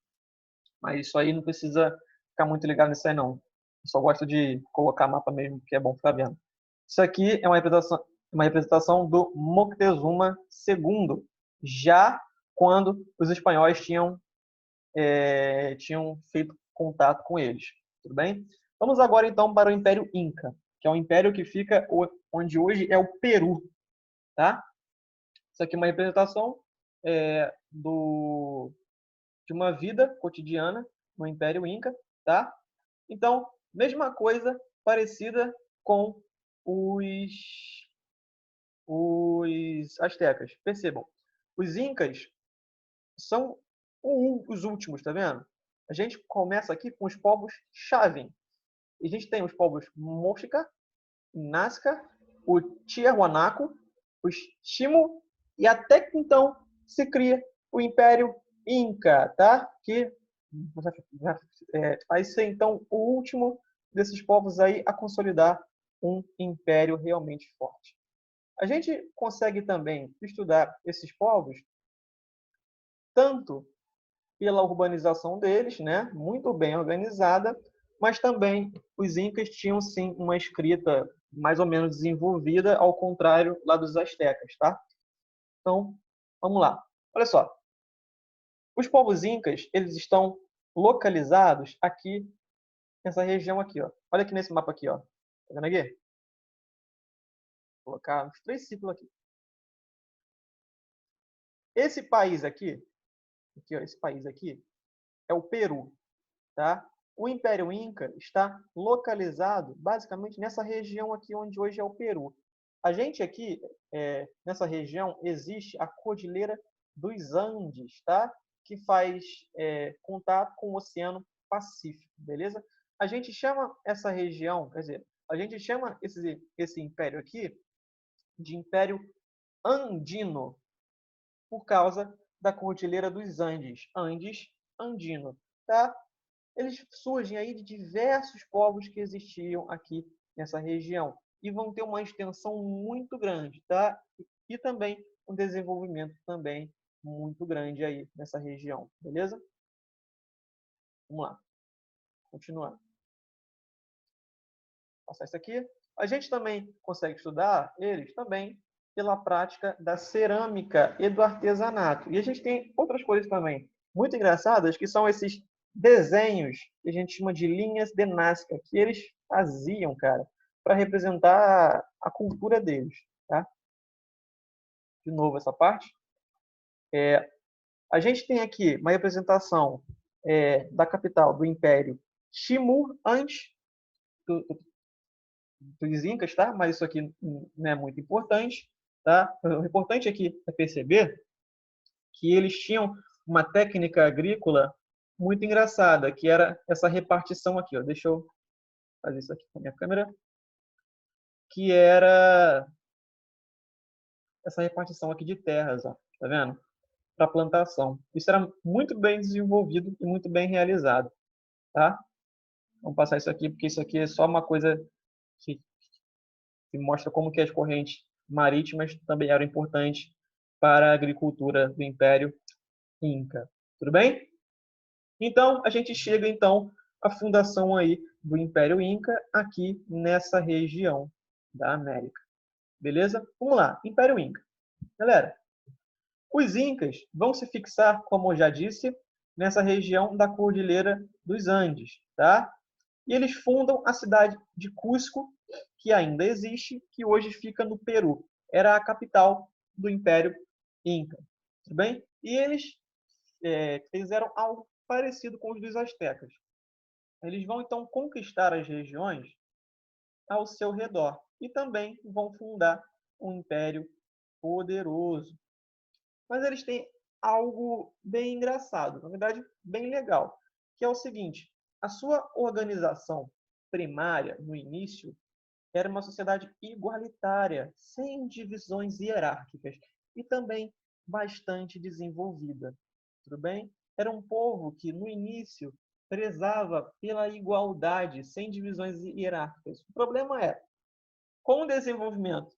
Mas isso aí não precisa ficar muito ligado nisso aí, não. Eu só gosto de colocar mapa mesmo, que é bom ficar vendo. Isso aqui é uma representação do Moctezuma II, já quando os espanhóis tinham feito contato com eles. Tudo bem? Vamos agora, então, para o Império Inca, que é um império que fica onde hoje é o Peru. Tá? Isso aqui é uma representação de uma vida cotidiana no Império Inca. Tá? Então, mesma coisa, parecida com os astecas. Percebam, os incas são os últimos, tá vendo? A gente começa aqui com os povos Chavin. E a gente tem os povos Mochica, Nazca, o Tiahuanaco, os Chimo, e até que então se cria o Império Inca, tá? Que vai ser então o último desses povos aí a consolidar um império realmente forte. A gente consegue também estudar esses povos tanto pela urbanização deles, né, muito bem organizada, mas também os incas tinham sim uma escrita mais ou menos desenvolvida, ao contrário lá dos astecas, tá? Então, vamos lá. Olha só. Os povos incas, eles estão localizados aqui nessa região aqui, ó. Olha aqui nesse mapa aqui, ó. Tá vendo aqui? Vou colocar uns 3 círculos aqui. Esse país aqui aqui, ó, esse país aqui, é o Peru, tá? O Império Inca está localizado basicamente nessa região aqui onde hoje é o Peru. A gente aqui, nessa região, existe a Cordilheira dos Andes, tá? Que faz contato com o Oceano Pacífico, beleza? A gente chama essa região, quer dizer, a gente chama esse império aqui de Império Andino, por causa da Cordilheira dos Andes, Andes, Andino, tá? Eles surgem aí de diversos povos que existiam aqui nessa região e vão ter uma extensão muito grande, tá? E também um desenvolvimento também muito grande aí nessa região, beleza? Vamos lá, continuar. Passar isso aqui. A gente também consegue estudar eles também pela prática da cerâmica e do artesanato. E a gente tem outras coisas também muito engraçadas, que são esses desenhos que a gente chama de linhas de Nazca, que eles faziam, cara, para representar a cultura deles, tá? De novo essa parte. A gente tem aqui uma representação da capital do Império Timur antes dos Incas, tá? Mas isso aqui não é muito importante, tá? O importante aqui é perceber que eles tinham uma técnica agrícola muito engraçada, que era essa repartição aqui, ó. Deixa eu fazer isso aqui com a minha câmera, que era essa repartição aqui de terras, ó. Tá vendo? Para plantação. Isso era muito bem desenvolvido e muito bem realizado, tá? Vamos passar isso aqui, porque isso aqui é só uma coisa que mostra como que as correntes marítimas também eram importantes para a agricultura do Império Inca. Tudo bem? Então, a gente chega então à fundação aí do Império Inca aqui nessa região da América. Beleza? Vamos lá, Império Inca. Galera, os Incas vão se fixar, como eu já disse, nessa região da Cordilheira dos Andes, tá? E eles fundam a cidade de Cusco, que ainda existe, que hoje fica no Peru. Era a capital do Império Inca. Tudo bem? E eles fizeram algo parecido com os dos astecas. Eles vão, então, conquistar as regiões ao seu redor e também vão fundar um império poderoso. Mas eles têm algo bem engraçado, na verdade, bem legal, que é o seguinte: a sua organização primária, no início, era uma sociedade igualitária, sem divisões hierárquicas e também bastante desenvolvida. Tudo bem? Era um povo que, no início, prezava pela igualdade, sem divisões hierárquicas. O problema é, com o desenvolvimento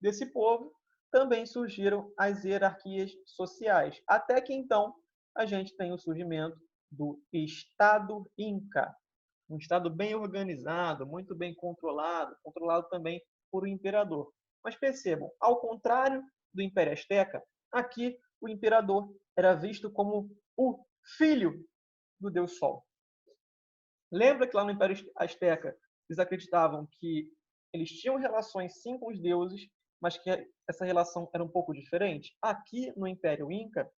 desse povo, também surgiram as hierarquias sociais. Até que, então, a gente tem o surgimento do Estado Inca. Um Estado bem organizado, muito bem controlado, controlado também por um imperador. Mas percebam, ao contrário do Império Azteca, aqui o imperador era visto como o filho do Deus Sol. Lembra que lá no Império Azteca eles acreditavam que eles tinham relações sim com os deuses, mas que essa relação era um pouco diferente? Aqui no Império Inca,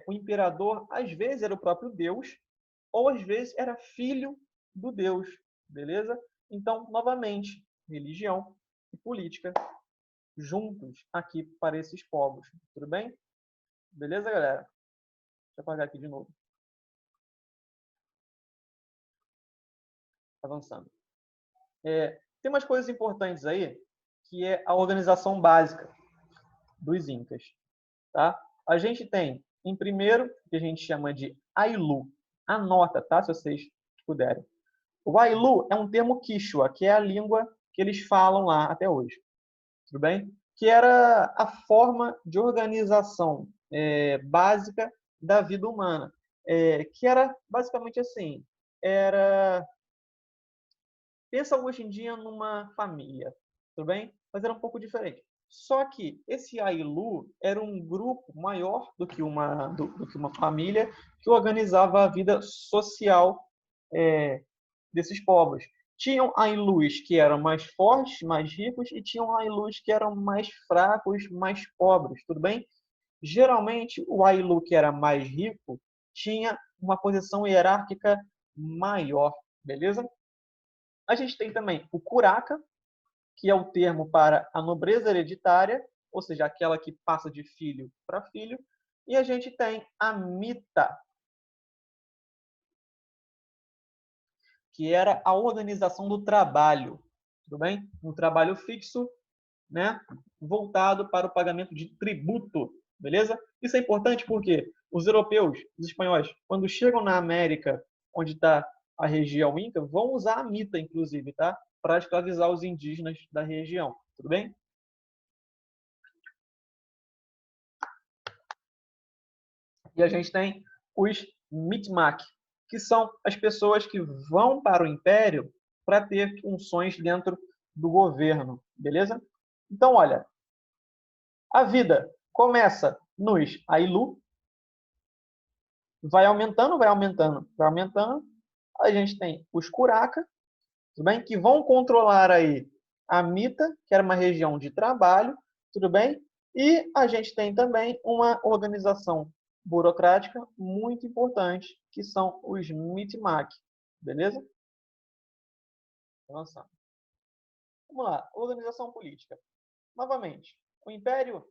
o imperador às vezes era o próprio Deus, ou às vezes era filho do Deus, beleza? Então, novamente, religião e política juntos aqui para esses povos, tudo bem? Beleza, galera? Deixa eu apagar aqui de novo. Avançando. Tem umas coisas importantes aí, que é a organização básica dos Incas, tá? A gente tem, em primeiro, que a gente chama de Ailu. Anota, tá? Se vocês puderem. O Ailu é um termo quichua, que é a língua que eles falam lá até hoje. Tudo bem? Que era a forma de organização básica da vida humana. Que era basicamente assim. Pensa hoje em dia numa família, tudo bem? Mas era um pouco diferente. Só que esse Ailu era um grupo maior do que uma família que organizava a vida social desses povos. Tinham Ailus que eram mais fortes, mais ricos, e tinham Ailus que eram mais fracos, mais pobres, tudo bem? Geralmente, o Ailu, que era mais rico, tinha uma posição hierárquica maior, beleza? A gente tem também o Curaca, que é o termo para a nobreza hereditária, ou seja, aquela que passa de filho para filho. E a gente tem a Mita, que era a organização do trabalho, tudo bem? Um trabalho fixo, né, voltado para o pagamento de tributo, beleza? Isso é importante porque os europeus, os espanhóis, quando chegam na América, onde está a região Inca, vão usar a mita, inclusive, tá? Para escravizar os indígenas da região, tudo bem? E a gente tem os Micmac, que são as pessoas que vão para o império para ter funções dentro do governo, beleza? Então, olha, a vida começa nos Ailu, vai aumentando, vai aumentando, vai aumentando. A gente tem os Curaca, tudo bem? Que vão controlar aí a Mita, que era uma região de trabalho, tudo bem? E a gente tem também uma organização burocrática muito importante, que são os Micmac, beleza? Avançando. Vamos lá, organização política. Novamente, o Império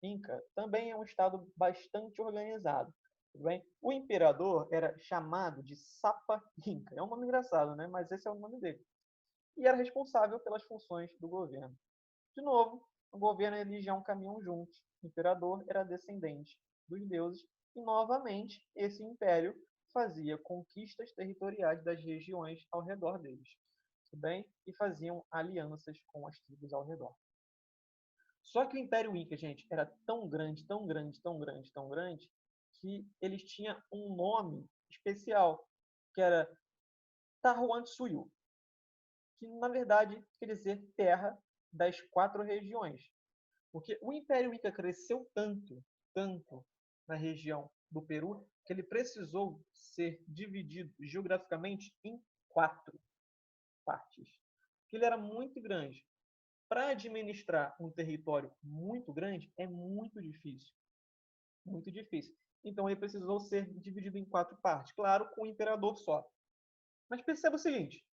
Inca também é um estado bastante organizado. Tudo bem? O imperador era chamado de Sapa Inca. É um nome engraçado, né? Mas esse é o nome dele. E era responsável pelas funções do governo. De novo, o governo e a religião caminham juntos. O imperador era descendente dos deuses e, novamente, esse império fazia conquistas territoriais das regiões ao redor deles. Tudo bem? E faziam alianças com as tribos ao redor. Só que o Império Inca, gente, era tão grande, tão grande, tão grande, tão grande, que eles tinham um nome especial, que era Tahuantinsuyo, que na verdade quer dizer terra das 4 regiões. Porque o Império Inca cresceu tanto, tanto na região do Peru, que ele precisou ser dividido geograficamente em 4 partes. Porque ele era muito grande. Para administrar um território muito grande é muito difícil. Muito difícil. Então ele precisou ser dividido em 4 partes. Claro, com o imperador só. Mas perceba o seguinte: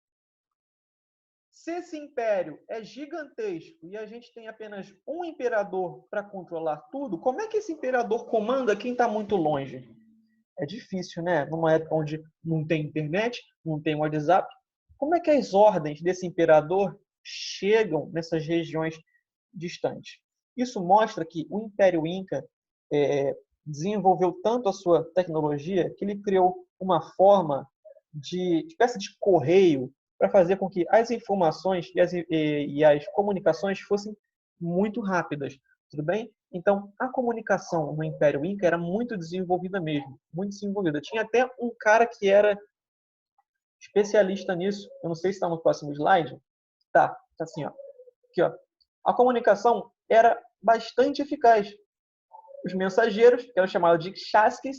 se esse império é gigantesco e a gente tem apenas um imperador para controlar tudo, como é que esse imperador comanda quem está muito longe? É difícil, né? Numa época onde não tem internet, não tem WhatsApp. Como é que as ordens desse imperador chegam nessas regiões distantes? Isso mostra que o Império Inca desenvolveu tanto a sua tecnologia que ele criou uma forma de espécie de correio para fazer com que as informações e as comunicações fossem muito rápidas, tudo bem? Então, a comunicação no Império Inca era muito desenvolvida mesmo, muito desenvolvida. Tinha até um cara que era especialista nisso, eu não sei se está no próximo slide. Tá assim, ó. Aqui, ó. A comunicação era bastante eficaz. Os mensageiros, que eram chamados de chasques,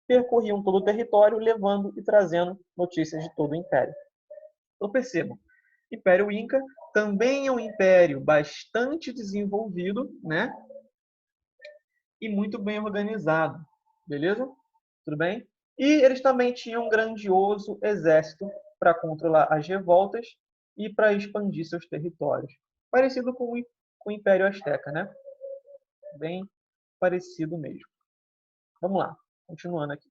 percorriam todo o território, levando e trazendo notícias de todo o Império. Então, percebam, o Império Inca também é um império bastante desenvolvido, né? E muito bem organizado, beleza? Tudo bem? E eles também tinham um grandioso exército para controlar as revoltas e para expandir seus territórios. Parecido com o Império Azteca, né? Bem parecido mesmo. Vamos lá, continuando aqui.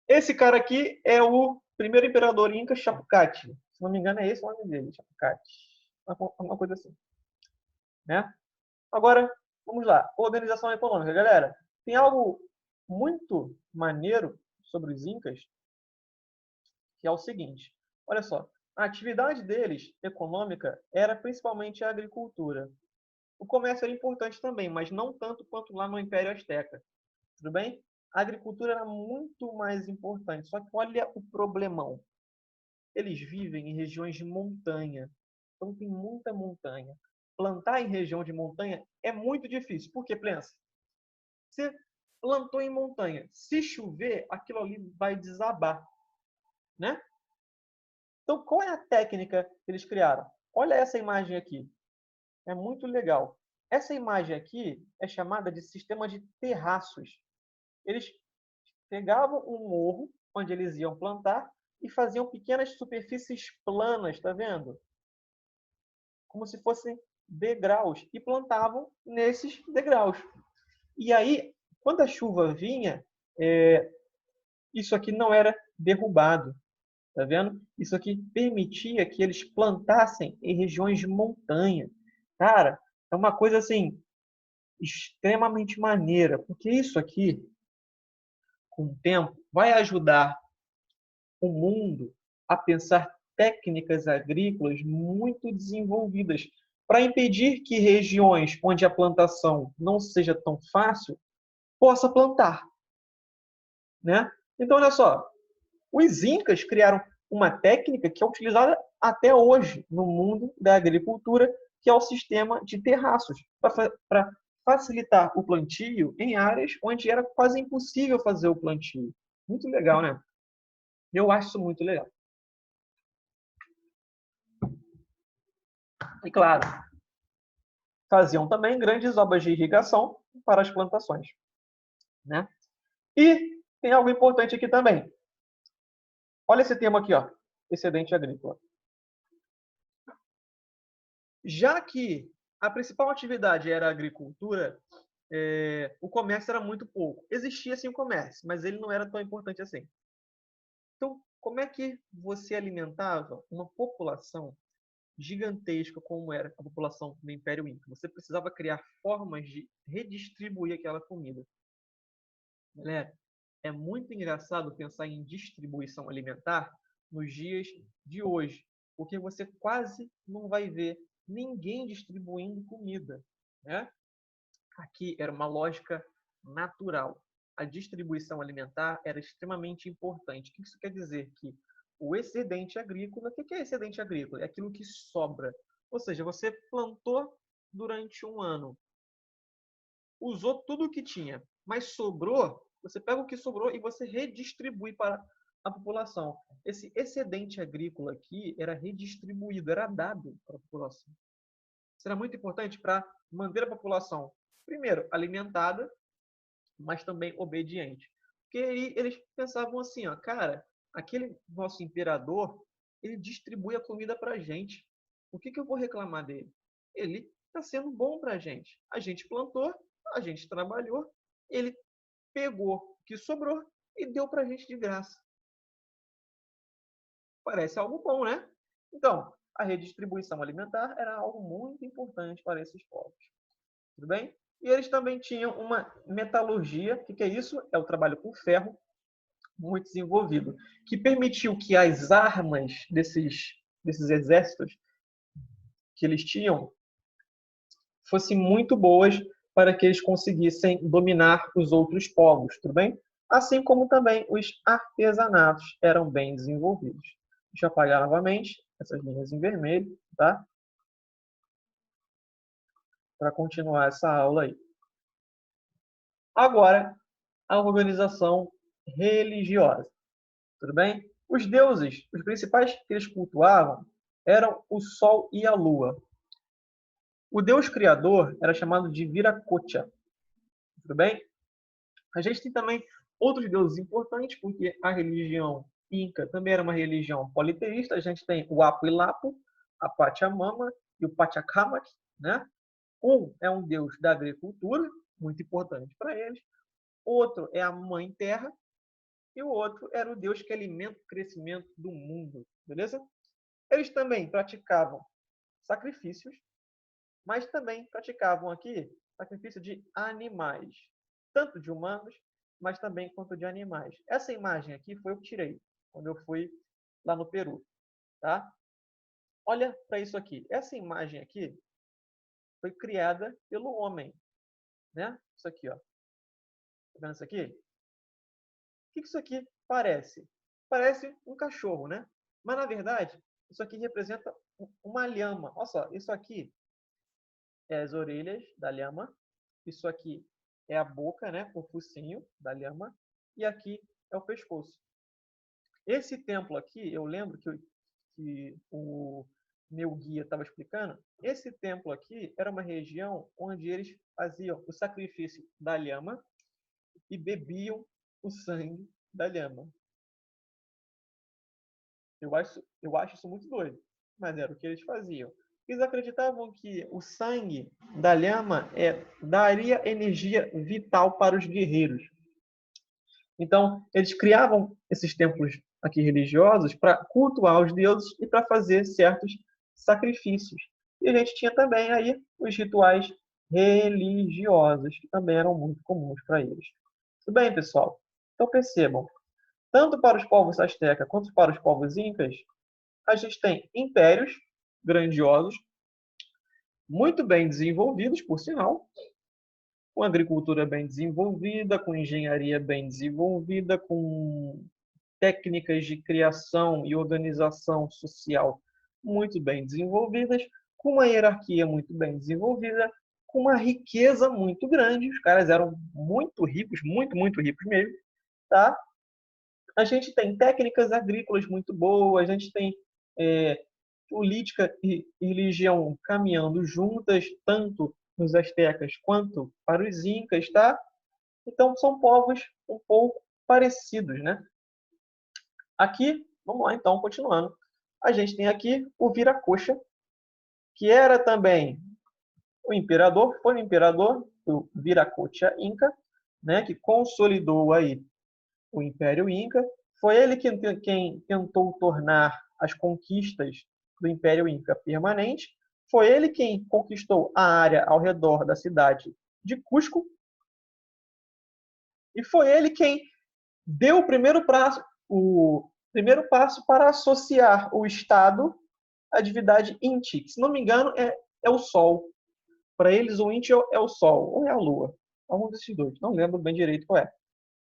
Esse cara aqui é o primeiro imperador Inca, Chapukati. Se não me engano, é esse o nome dele, Chapukati. Uma coisa assim. Né? Agora, vamos lá. Organização econômica. Galera, tem algo muito maneiro sobre os Incas, que é o seguinte. Olha só. A atividade deles, econômica, era principalmente a agricultura. O comércio era importante também, mas não tanto quanto lá no Império Azteca. Tudo bem? A agricultura era muito mais importante. Só que olha o problemão. Eles vivem em regiões de montanha. Então tem muita montanha. Plantar em região de montanha é muito difícil. Por que, Plensa? Você plantou em montanha. Se chover, aquilo ali vai desabar. Né? Então, qual é a técnica que eles criaram? Olha essa imagem aqui. É muito legal. Essa imagem aqui é chamada de sistema de terraços. Eles pegavam um morro onde eles iam plantar e faziam pequenas superfícies planas, tá vendo? Como se fossem degraus e plantavam nesses degraus. E aí, quando a chuva vinha, isso aqui não era derrubado, tá vendo? Isso aqui permitia que eles plantassem em regiões de montanha. Cara, é uma coisa assim extremamente maneira, porque isso aqui, com o tempo, vai ajudar o mundo a pensar técnicas agrícolas muito desenvolvidas para impedir que regiões onde a plantação não seja tão fácil possa plantar, né? Então, olha só, os incas criaram uma técnica que é utilizada até hoje no mundo da agricultura, que é o sistema de terraços, para facilitar o plantio em áreas onde era quase impossível fazer o plantio. Muito legal, né? Eu acho isso muito legal. E claro, faziam também grandes obras de irrigação para as plantações, né? E tem algo importante aqui também. Olha esse termo aqui, ó, excedente agrícola. Já que a principal atividade era a agricultura, o comércio era muito pouco. Existia sim o comércio, mas ele não era tão importante assim. Então, como é que você alimentava uma população gigantesca como era a população do Império Inca? Você precisava criar formas de redistribuir aquela comida. Galera, é muito engraçado pensar em distribuição alimentar nos dias de hoje, porque você quase não vai ver ninguém distribuindo comida, né? Aqui era uma lógica natural. A distribuição alimentar era extremamente importante. O que isso quer dizer? Que o excedente agrícola, o que é excedente agrícola? É aquilo que sobra. Ou seja, você plantou durante um ano, usou tudo o que tinha, mas sobrou, você pega o que sobrou e você redistribui para a população. Esse excedente agrícola aqui era redistribuído, era dado para a população. Isso era muito importante para manter a população, primeiro, alimentada, mas também obediente. Porque aí eles pensavam assim, ó, cara, aquele nosso imperador, ele distribui a comida para a gente. O que eu vou reclamar dele? Ele está sendo bom para a gente. A gente plantou, a gente trabalhou, ele pegou o que sobrou e deu para a gente de graça. Parece algo bom, né? Então, a redistribuição alimentar era algo muito importante para esses povos. Tudo bem? E eles também tinham uma metalurgia. O que é isso? É o trabalho com ferro, muito desenvolvido, que permitiu que as armas desses exércitos que eles tinham fossem muito boas para que eles conseguissem dominar os outros povos, tudo bem? Assim como também os artesanatos eram bem desenvolvidos. Deixa eu apagar novamente essas linhas em vermelho, tá? Para continuar essa aula aí. Agora, a organização religiosa. Tudo bem? Os deuses, os principais que eles cultuavam, eram o Sol e a Lua. O deus criador era chamado de Viracocha. Tudo bem? A gente tem também outros deuses importantes, porque a religião inca também era uma religião politeísta. A gente tem o Apu e Lapu, a Pachamama e o Pachacamac, né? Um é um deus da agricultura, muito importante para eles. Outro é a Mãe Terra, e o outro era o Deus que alimenta o crescimento do mundo, beleza? Eles também praticavam sacrifícios, mas também praticavam aqui sacrifício de animais, tanto de humanos, mas também quanto de animais. Essa imagem aqui foi eu que tirei quando eu fui lá no Peru, tá? Olha para isso aqui. Essa imagem aqui foi criada pelo homem, né? Isso aqui, ó. Tá vendo isso aqui? O que isso aqui parece? Parece um cachorro, né? Mas, na verdade, isso aqui representa uma lhama. Olha só, isso aqui é as orelhas da lhama. Isso aqui é a boca, né? O focinho da lhama. E aqui é o pescoço. Esse templo aqui, eu lembro que o meu guia estava explicando, esse templo aqui era uma região onde eles faziam o sacrifício da lhama e bebiam o sangue da lhama. Eu acho isso muito doido, mas era o que eles faziam. Eles acreditavam que o sangue da lhama daria energia vital para os guerreiros. Então, eles criavam esses templos aqui religiosos para cultuar os deuses e para fazer certos sacrifícios. E a gente tinha também aí os rituais religiosos, que também eram muito comuns para eles. Tudo bem, pessoal? Então, percebam, tanto para os povos astecas quanto para os povos incas, a gente tem impérios grandiosos, muito bem desenvolvidos, por sinal, com agricultura bem desenvolvida, com engenharia bem desenvolvida, com técnicas de criação e organização social muito bem desenvolvidas, com uma hierarquia muito bem desenvolvida, com uma riqueza muito grande. Os caras eram muito ricos, muito ricos mesmo, tá? A gente tem técnicas agrícolas muito boas, a gente tem política e religião caminhando juntas, tanto nos astecas quanto para os incas, tá? Então são povos um pouco parecidos, né? Aqui, vamos lá então, continuando. A gente tem aqui o Viracocha, que era também o imperador, foi o imperador do Viracocha Inca, né, que consolidou aí o Império Inca. Foi ele quem tentou tornar as conquistas do Império Inca permanente. Foi ele quem conquistou a área ao redor da cidade de Cusco. E foi ele quem deu o primeiro passo para associar o Estado à divindade Inti, que, se não me engano, é o Sol. Para eles, o Inti é o Sol, ou é a Lua. Algum desses dois. Não lembro bem direito qual é.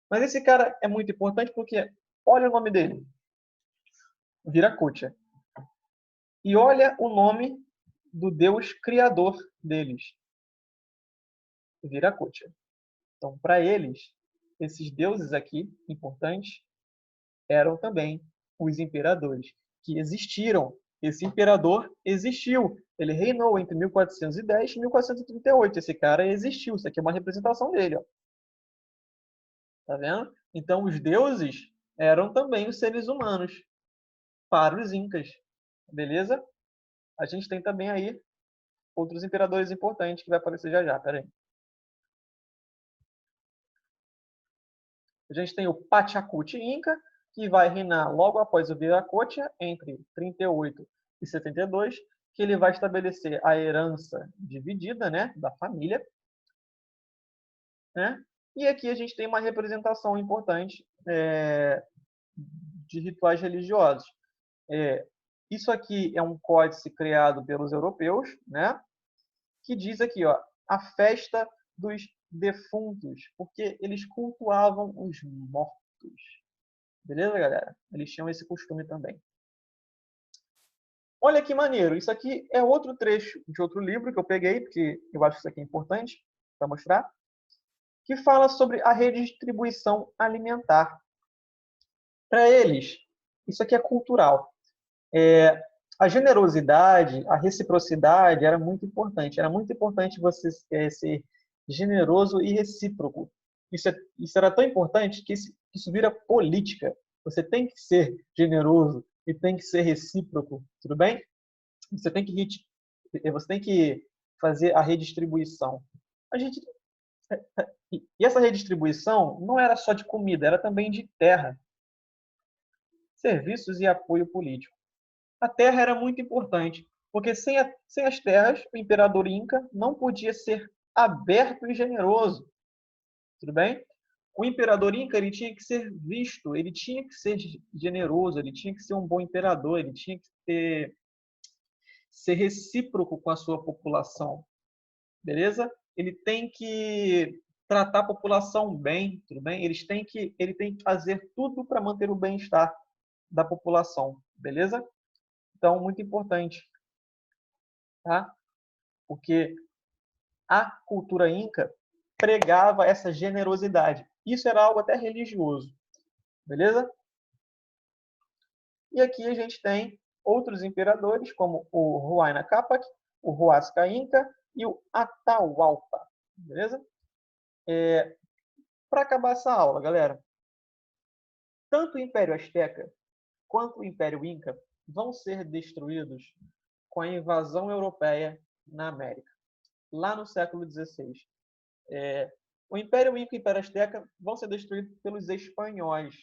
Mas esse cara é muito importante porque olha o nome dele. Viracocha. E olha o nome do deus criador deles. Viracocha. Então, para eles, esses deuses aqui, importantes, eram também os imperadores, que existiram. Esse imperador existiu. Ele reinou entre 1410 e 1438. Esse cara existiu. Isso aqui é uma representação dele. Ó. Tá vendo? Então, os deuses eram também os seres humanos para os incas. Beleza? A gente tem também aí outros imperadores importantes que vai aparecer já já. Pera aí. A gente tem o Pachacuti Inca, que vai reinar logo após o Viracocha, entre 38 e 72, que ele vai estabelecer a herança dividida, né, da família. Né? E aqui a gente tem uma representação importante de rituais religiosos. Isso aqui é um códice criado pelos europeus, né, que diz aqui, ó, a festa dos defuntos, porque eles cultuavam os mortos. Beleza, galera? Eles tinham esse costume também. Olha que maneiro. Isso aqui é outro trecho de outro livro que eu peguei, porque eu acho que isso aqui é importante para mostrar, que fala sobre a redistribuição alimentar. Para eles, isso aqui é cultural. A generosidade, a reciprocidade era muito importante. Era muito importante você ser generoso e recíproco. Isso era tão importante que isso vira política. Você tem que ser generoso e tem que ser recíproco, tudo bem? Você tem que fazer a redistribuição. A gente, e essa redistribuição não era só de comida, era também de terra, serviços e apoio político. A terra era muito importante, porque sem as terras, o imperador Inca não podia ser aberto e generoso. Tudo bem? O imperador Inca ele tinha que ser visto, ele tinha que ser generoso, ele tinha que ser um bom imperador, ele tinha que ser recíproco com a sua população. Beleza? Ele tem que tratar a população bem, tudo bem? Ele tem que fazer tudo para manter o bem-estar da população, beleza? Então, muito importante, tá? Porque a cultura inca pregava essa generosidade. Isso era algo até religioso, beleza? E aqui a gente tem outros imperadores, como o Huayna Capac, o Huasca Inca e o Atahualpa. Beleza? Para acabar essa aula, galera, tanto o Império Azteca quanto o Império Inca vão ser destruídos com a invasão europeia na América, lá no século XVI. O Império Inca e o Império Azteca vão ser destruídos pelos espanhóis,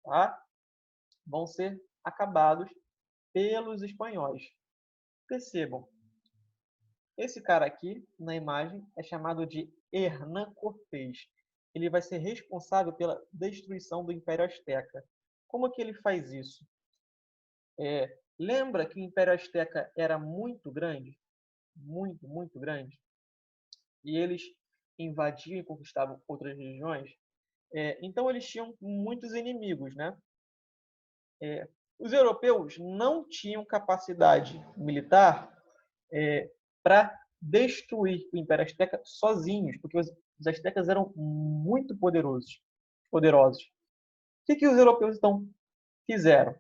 tá? Vão ser acabados pelos espanhóis. Percebam, esse cara aqui na imagem é chamado de Hernán Cortés. Ele vai ser responsável pela destruição do Império Azteca. Como que ele faz isso? Lembra que o Império Azteca era muito grande? Muito, muito grande? E eles invadiam e conquistavam outras regiões? Então eles tinham muitos inimigos, né? Os europeus não tinham capacidade militar para destruir o Império Azteca sozinhos, porque os aztecas eram muito poderosos. O que os europeus então fizeram?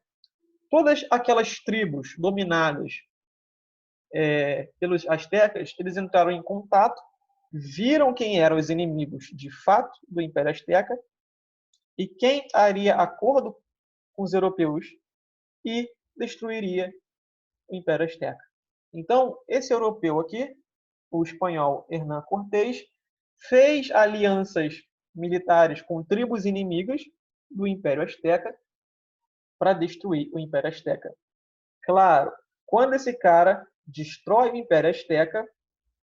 Todas aquelas tribos dominadas pelos aztecas, eles entraram em contato, viram quem eram os inimigos de fato do Império Azteca e quem haria acordo com os europeus e destruiria o Império Azteca. Então, esse europeu aqui, o espanhol Hernán Cortés, fez alianças militares com tribos inimigas do Império Azteca para destruir o Império Azteca. Claro, quando esse cara destrói o Império Azteca,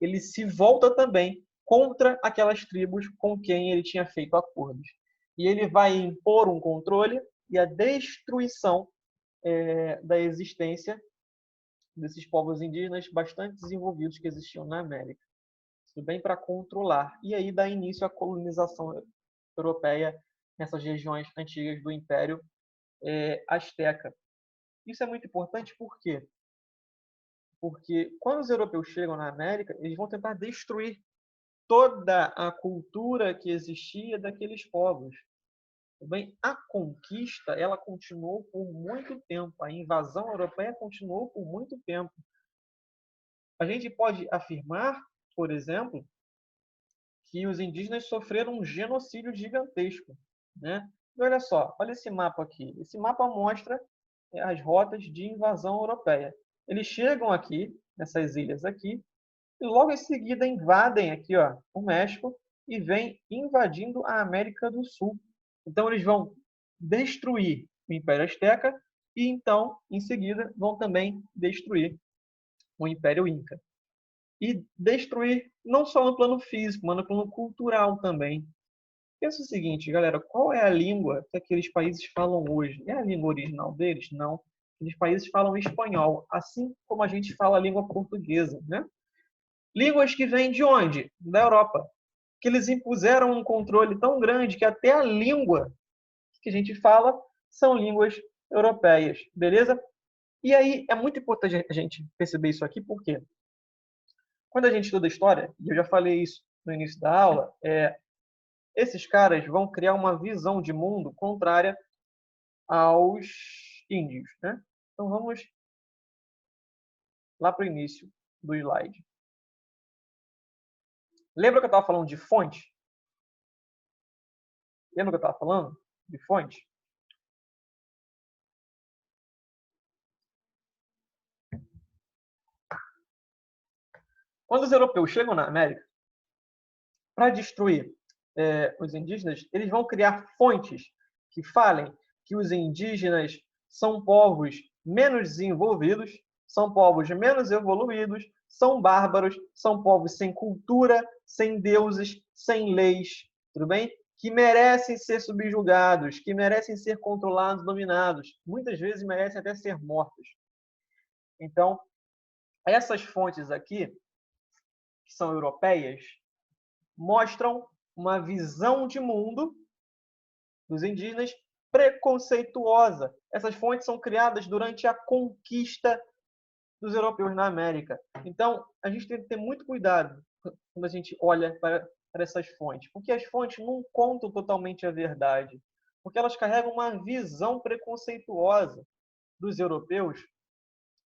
ele se volta também contra aquelas tribos com quem ele tinha feito acordos. E ele vai impor um controle e a destruição da existência desses povos indígenas bastante desenvolvidos que existiam na América. Tudo bem para controlar. E aí dá início à colonização europeia nessas regiões antigas do Império Azteca. Isso é muito importante por quê? Porque quando os europeus chegam na América, eles vão tentar destruir toda a cultura que existia daqueles povos. Bem, a conquista ela continuou por muito tempo, a invasão europeia continuou por muito tempo. A gente pode afirmar, por exemplo, que os indígenas sofreram um genocídio gigantesco, né? E olha só, olha esse mapa aqui. Esse mapa mostra as rotas de invasão europeia. Eles chegam aqui, nessas ilhas aqui, e logo em seguida invadem aqui, ó, o México e vêm invadindo a América do Sul. Então eles vão destruir o Império Azteca e então, em seguida, vão também destruir o Império Inca. E destruir não só no plano físico, mas no plano cultural também. Pensa o seguinte, galera, qual é a língua que aqueles países falam hoje? É a língua original deles? Não. Aqueles países falam espanhol, assim como a gente fala a língua portuguesa, né? Línguas que vêm de onde? Da Europa. Que eles impuseram um controle tão grande que até a língua que a gente fala são línguas europeias, beleza? E aí é muito importante a gente perceber isso aqui, porque quando a gente estuda história, e eu já falei isso no início da aula, esses caras vão criar uma visão de mundo contrária aos índios, né? Então vamos lá para o início do slide. Lembra que eu estava falando de fonte? Lembra que eu estava falando de fonte? Quando os europeus chegam na América, para destruir os indígenas, eles vão criar fontes que falem que os indígenas são povos menos desenvolvidos, são povos menos evoluídos, são bárbaros, são povos sem cultura, sem deuses, sem leis, tudo bem? Que merecem ser subjugados, que merecem ser controlados, dominados, muitas vezes merecem até ser mortos. Então, essas fontes aqui, que são europeias, mostram uma visão de mundo dos indígenas preconceituosa. Essas fontes são criadas durante a conquista dos europeus na América. Então, a gente tem que ter muito cuidado quando a gente olha para essas fontes, porque as fontes não contam totalmente a verdade, porque elas carregam uma visão preconceituosa dos europeus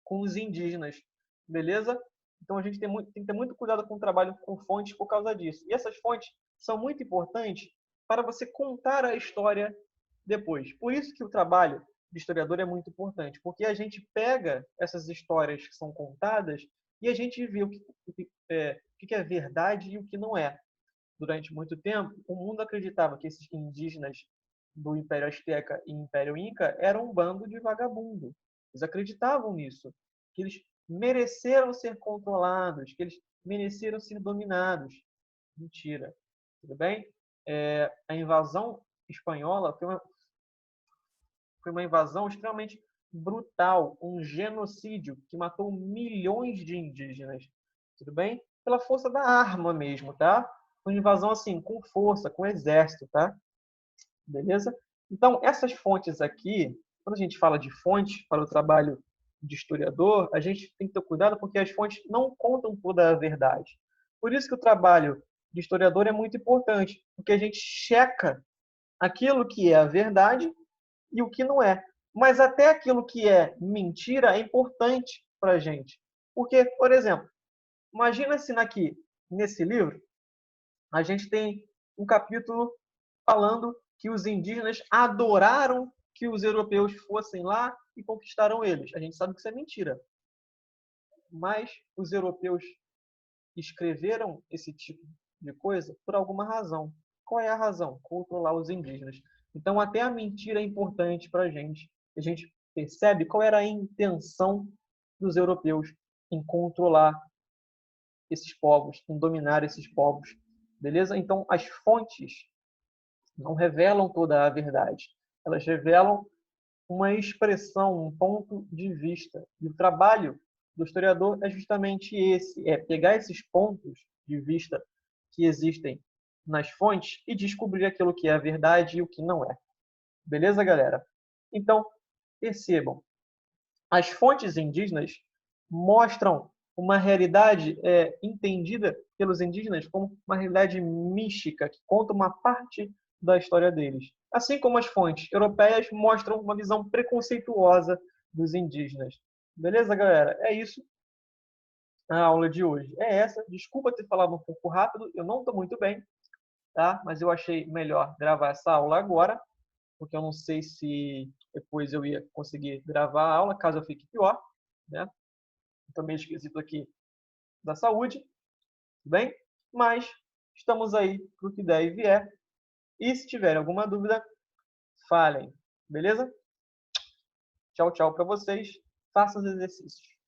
com os indígenas, beleza? Então a gente tem que ter muito cuidado com o trabalho com fontes por causa disso. E essas fontes são muito importantes para você contar a história depois. Por isso que o trabalho de historiador é muito importante, porque a gente pega essas histórias que são contadas e a gente vê o que é verdade e o que não é. Durante muito tempo, o mundo acreditava que esses indígenas do Império Azteca e Império Inca eram um bando de vagabundo. Eles acreditavam nisso, que eles mereceram ser controlados, que eles mereceram ser dominados. Mentira. Tudo bem? A invasão espanhola foi uma invasão extremamente brutal, um genocídio que matou milhões de indígenas. Tudo bem? Pela força da arma mesmo, tá? Uma invasão assim, com força, com exército, tá? Beleza? Então, essas fontes aqui, quando a gente fala de fontes para o trabalho de historiador, a gente tem que ter cuidado porque as fontes não contam toda a verdade. Por isso que o trabalho de historiador é muito importante, porque a gente checa aquilo que é a verdade e o que não é. Mas até aquilo que é mentira é importante para a gente. Porque, por exemplo, imagina se aqui, nesse livro, a gente tem um capítulo falando que os indígenas adoraram que os europeus fossem lá e conquistaram eles. A gente sabe que isso é mentira. Mas os europeus escreveram esse tipo de coisa por alguma razão. Qual é a razão? Controlar os indígenas. Então, até a mentira é importante para a gente. A gente percebe qual era a intenção dos europeus em controlar esses povos, em dominar esses povos. Beleza? Então, as fontes não revelam toda a verdade. Elas revelam uma expressão, um ponto de vista. E o trabalho do historiador é justamente esse, é pegar esses pontos de vista que existem nas fontes e descobrir aquilo que é a verdade e o que não é. Beleza, galera? Então, percebam, as fontes indígenas mostram uma realidade entendida pelos indígenas como uma realidade mística, que conta uma parte da história deles. Assim como as fontes europeias mostram uma visão preconceituosa dos indígenas. Beleza, galera? É isso a aula de hoje. É essa. Desculpa ter falado um pouco rápido, eu não estou muito bem, tá? Mas eu achei melhor gravar essa aula agora, porque eu não sei se depois eu ia conseguir gravar a aula, caso eu fique pior, né? Estou meio esquisito aqui da saúde, tudo bem? Mas estamos aí para o que der e vier. E se tiverem alguma dúvida, falem, beleza? Tchau, tchau para vocês. Façam os exercícios.